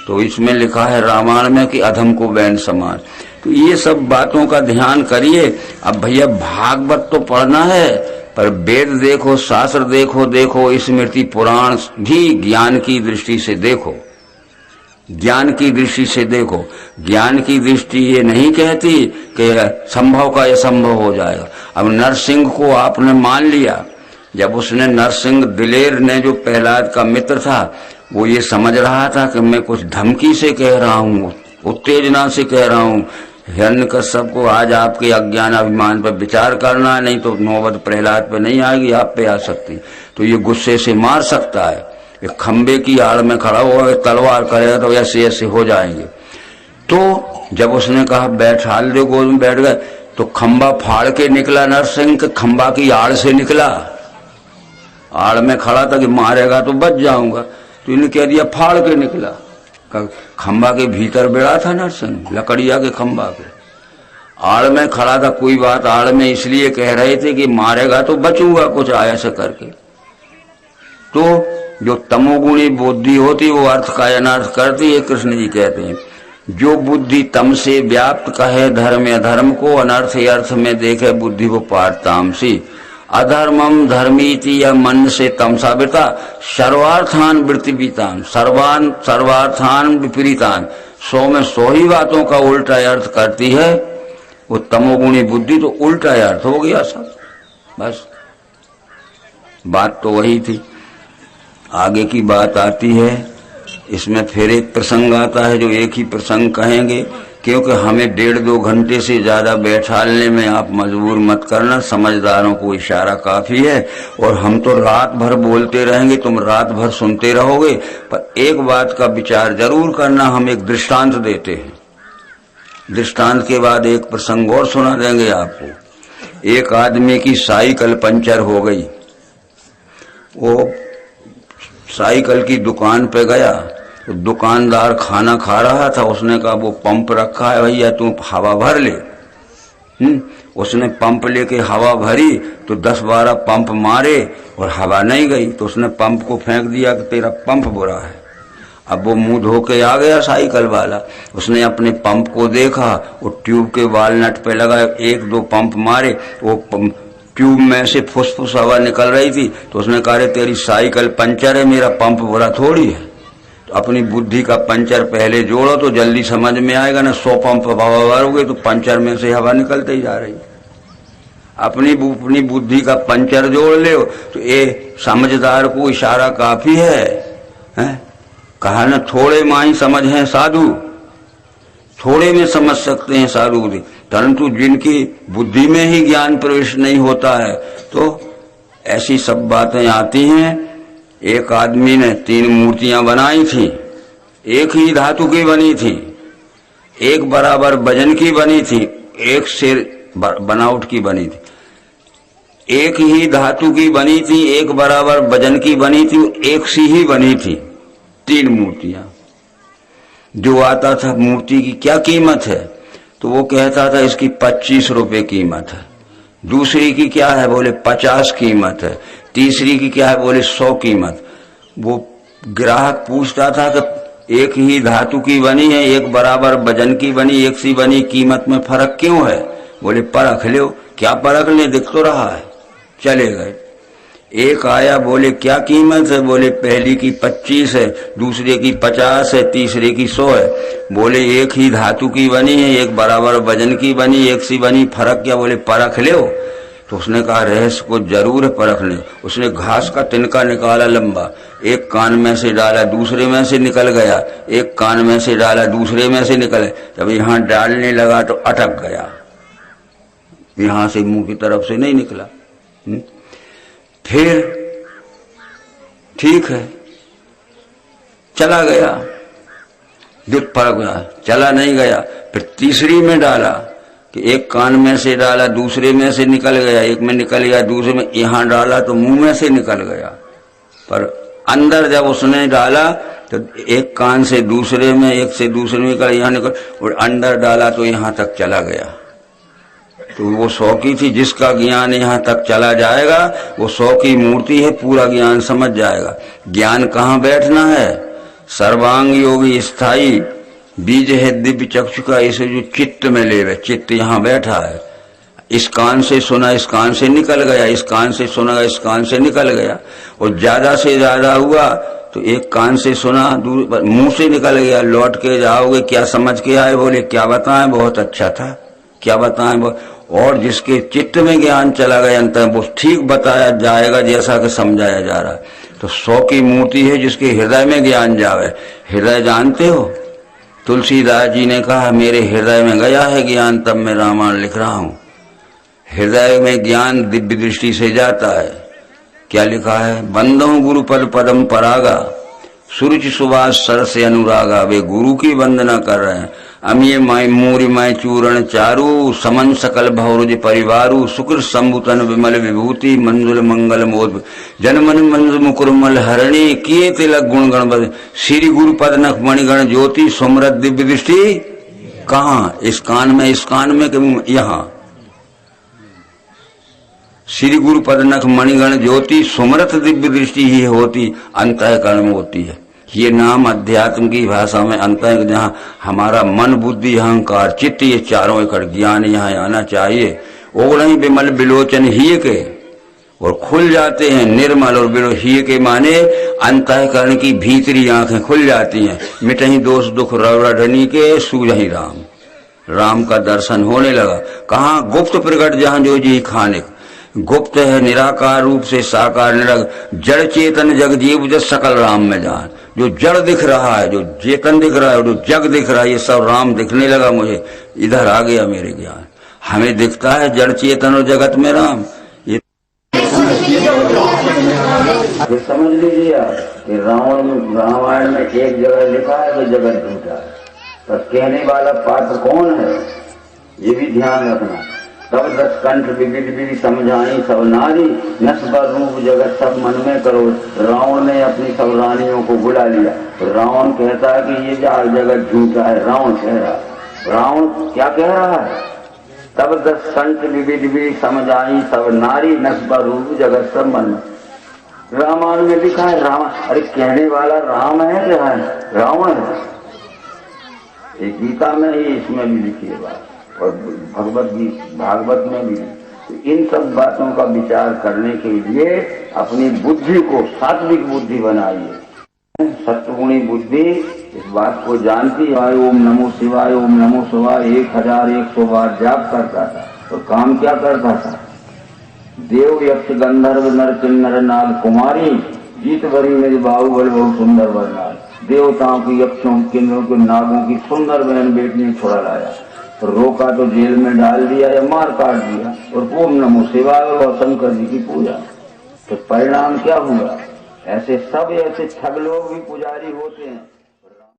Speaker 1: तो इसमें लिखा है रामायण में कि अधम को बैन समान। तो ये सब बातों का ध्यान करिए। अब भैया भागवत तो पढ़ना है, पर वेद देखो, शास्त्र देखो, स्मृति पुराण भी ज्ञान की दृष्टि से देखो, ज्ञान की दृष्टि से देखो। ज्ञान की दृष्टि ये नहीं कहती कि संभव का असंभव हो जाएगा। अब नरसिंह को आपने मान लिया जब उसने नरसिंह दिलेर ने, जो प्रहलाद का मित्र था, वो ये समझ रहा था कि मैं कुछ धमकी से कह रहा हूँ, उत्तेजना से कह रहा हूँ, हिरण्यकश्यप को आज आपके अज्ञान अभिमान पर विचार करना है, नहीं तो नौबत प्रहलाद पे नहीं आएगी, आप पे आ सकती, तो ये गुस्से से मार सकता है। एक खंबे की आड़ में खड़ा हुआ तलवार करेगा तो ऐसे ऐसे हो जाएंगे। तो जब उसने कहा बैठाल दे, गोद में बैठ गए, तो खंबा फाड़ के निकला नरसिंह के, खंबा की आड़ से निकला। आड़ में खड़ा था कि मारेगा तो बच जाऊंगा, तो इन्हें कह दिया फाड़ के निकला। खंबा के भीतर बैठा था नरसिंह, लकड़िया के खंबा के आड़ में खड़ा था। कोई बात आड़ में इसलिए कह रहे थे कि मारेगा तो बचूंगा कुछ ऐसा करके। तो जो तमोगुणी बुद्धि होती वो अर्थ का अनर्थ करती है। कृष्ण जी कहते हैं, जो बुद्धि तम से व्याप्त कहे धर्म अधर्म को, अनर्थ अर्थ में देखे बुद्धि वो पार तामसी। अधर्मम धर्मीति या मन से तमसावृता, सर्वार्थान वृत्तिबीतान, सर्वार्थान विपरीतान, 100 में 100 ही बातों का उल्टा अर्थ करती है वो तमोगुणी बुद्धि। तो उल्टा अर्थ हो गया सब, बस बात तो वही थी। आगे की बात आती है, इसमें फिर एक प्रसंग आता है जो एक ही प्रसंग कहेंगे, क्योंकि हमें 1.5-2 घंटे से ज्यादा बैठालने में आप मजबूर मत करना, समझदारों को इशारा काफी है। और हम तो रात भर बोलते रहेंगे, तुम रात भर सुनते रहोगे। पर एक बात का विचार जरूर करना, हम एक दृष्टांत देते हैं, दृष्टांत के बाद एक प्रसंग और सुना देंगे आपको। एक आदमी की साइकिल पंचर हो गई, वो साइकिल की दुकान पे गया, तो दुकानदार खाना खा रहा था, उसने कहा वो पंप रखा है भैया तू हवा भर ले। उसने पंप लेके हवा भरी तो 10-12 पंप मारे और हवा नहीं गई, तो उसने पंप को फेंक दिया कि तेरा पंप बुरा है। अब वो मुंह धो के आ गया साइकिल वाला, उसने अपने पंप को देखा, वो ट्यूब के वालनट पे लगा, 1-2 पंप मारे, वो ट्यूब में से फुसफुस हवा निकल रही थी। तो उसने कहा तेरी साइकिल पंचर है, मेरा पंप बुरा थोड़ी है। तो अपनी बुद्धि का पंचर पहले जोड़ो तो जल्दी समझ में आएगा ना। 100 पंप हवा भरोगे तो पंचर में से हवा निकलते ही जा रही। अपनी बुद्धि का पंचर जोड़ ले तो ये समझदार को इशारा काफी है? कहा ना थोड़े माही समझ है साधु, थोड़े में समझ सकते हैं साधु, परंतु जिनकी बुद्धि में ही ज्ञान प्रवेश नहीं होता है तो ऐसी सब बातें आती हैं। एक आदमी ने 3 मूर्तियां बनाई थी, एक ही धातु की बनी थी, एक बराबर वजन की बनी थी, एक सिर बनावट की बनी थी। एक ही धातु की बनी थी, एक बराबर वजन की बनी थी, एक सी ही बनी थी, 3 मूर्तियां। जो आता था मूर्ति की क्या कीमत है, तो वो कहता था इसकी 25 रुपए कीमत है। दूसरी की क्या है, बोले 50 कीमत है। तीसरी की क्या है, बोले 100 कीमत। वो ग्राहक पूछता था कि एक ही धातु की बनी है, एक बराबर वजन की बनी, एक सी बनी, कीमत में फर्क क्यों है? बोले परख लो। क्या परख ले, दिख तो रहा है। चले गए। एक आया, बोले क्या कीमत है? बोले पहली की 25 है, दूसरे की 50 है, तीसरे की 100 है। बोले एक ही धातु की बनी है, एक बराबर वजन की बनी, एक सी बनी, फर्क क्या? बोले परख लो। तो उसने कहा रहस्य को जरूर परख ले। उसने घास का तिनका निकाला लंबा, एक कान में से डाला, दूसरे में से निकल गया, एक कान में से डाला, दूसरे में से निकल गया। जब यहां डालने लगा तो अटक गया, यहां से मुंह की तरफ से नहीं निकला। फिर ठीक है, चला गया, जो फर्क गया, चला नहीं गया। फिर तीसरी में डाला कि एक कान में से डाला, दूसरे में से निकल गया, एक में निकल गया, दूसरे में, यहां डाला तो मुंह में से निकल गया। पर अंदर जब उसने डाला तो एक कान से दूसरे में, एक से दूसरे में निकल, यहां निकल, और अंदर डाला तो यहां तक चला गया। तो वो 100 की थी, जिसका ज्ञान यहाँ तक चला जाएगा वो 100 की मूर्ति है, पूरा ज्ञान समझ जाएगा। ज्ञान कहाँ बैठना है? सर्वांग योगी स्थाई बीज है दिव्य चक्षु का, इसे जो चित्त में ले रहे, चित्त यहाँ बैठा है। इस कान से सुना, इस कान से निकल गया, इस कान से सुना, इस कान से निकल गया। और ज्यादा से ज्यादा हुआ तो एक कान से सुना, मुंह से निकल गया। लौट के जाओगे, क्या समझ के आए? बोले क्या बताएं, बहुत अच्छा था, क्या बताएं। और जिसके चित्त में ज्ञान चला गया अंत वो ठीक बताया जाएगा जैसा कि समझाया जा रहा है। तो 100 की मूर्ति है जिसके हृदय में ज्ञान जावे। हृदय जानते हो, तुलसीदास जी ने कहा मेरे हृदय में गया है ज्ञान तब मैं रामायण लिख रहा हूं। हृदय में ज्ञान दिव्य दृष्टि से जाता है। क्या लिखा है, बंदों गुरु पद पदम परागा सुरुचि सुभाष सर से अनुरागा। वे गुरु की वंदना कर रहे हैं। अमीय माय मूरी माय चूरण चारू समन सकल भौरुज परिवारु सुकृत संभुतन विमल विभूति मंजुल मंगल मोद जनमन मंज मुकुर मल हरणी किए तिलक गुण गण श्री गुरु पद नख मणिगण ज्योति सुमरत दिव्य दृष्टि। कहाँ? इस कान में कि यहाँ? श्री गुरु पद नख मणिगण ज्योति सुमरत दिव्य दृष्टि ही होती अंतःकरण में होती है। ये नाम अध्यात्म की भाषा में अंतः, जहाँ हमारा मन बुद्धि अहंकार चित्त ये चारों एकड़ ज्ञान यहाँ आना चाहिए। ओगढ़ विमल बिलोचन ही के और खुल जाते हैं निर्मल और बिलो ही के माने अंतःकरण की भीतरी आंखें खुल जाती हैं। मिटही दोष दुख रवरधनी के सूझही राम। राम का दर्शन होने लगा। कहाँ? गुप्त प्रकट जहाँ जो जी खानिक। गुप्त है निराकार रूप से साकार निरग जड़ चेतन जग जीव जस सकल राम में जान। जो जड़ दिख रहा है, जो चेतन दिख रहा है, जो जग दिख रहा है, ये सब राम दिखने लगा मुझे। इधर आ गया मेरे ज्ञान। हमें दिखता है जड़ चेतन और जगत में राम। ये समझ लीजिए कि रामायण में एक जगह लिखा है कि जगत झूठा है, पर कहने वाला पात्र कौन है ये भी ध्यान रखना। तब 10 कंठ विविध विधि समझाई सब नारी नस्बर रूप जगत सब मन में करो। रावण ने अपनी सब रानियों को बुला लिया। रावण कहता है कि ये जगत झूठा है। रावण कह रहा, रावण क्या कह रहा है? तब 10 कंठ विविध विधि समझाई सब नारी नस्बर रूप जगत सब मन में। रामायण में लिखा है राम। अरे कहने वाला राम है क्या है? रावण है। एक गीता में ही इसमें भी लिखी है बात और भागवत में भी। इन सब बातों का विचार करने के लिए अपनी बुद्धि को सात्विक बुद्धि बनाइए। सत्वगुणी बुद्धि इस बात को जानती है। ओम नमो शिवाय ओम नमो शिवाय 1101 बार जाप करता था। तो काम क्या करता था? देव यक्ष गंधर्व नर किन्नर नाग कुमारी जीत भरी मेरे बाहुबल बहुत सुंदर बरनाल। देवताओं की यक्षों किन्नरों के नागों की सुंदर बहन बेटी ने छोड़ा लाया। तो रोका तो जेल में डाल दिया या मार काट दिया। और ओम नमो शिवाय और शंकर जी की पूजा। तो परिणाम क्या हुआ? ऐसे सब ऐसे ठग लोग भी पुजारी होते हैं।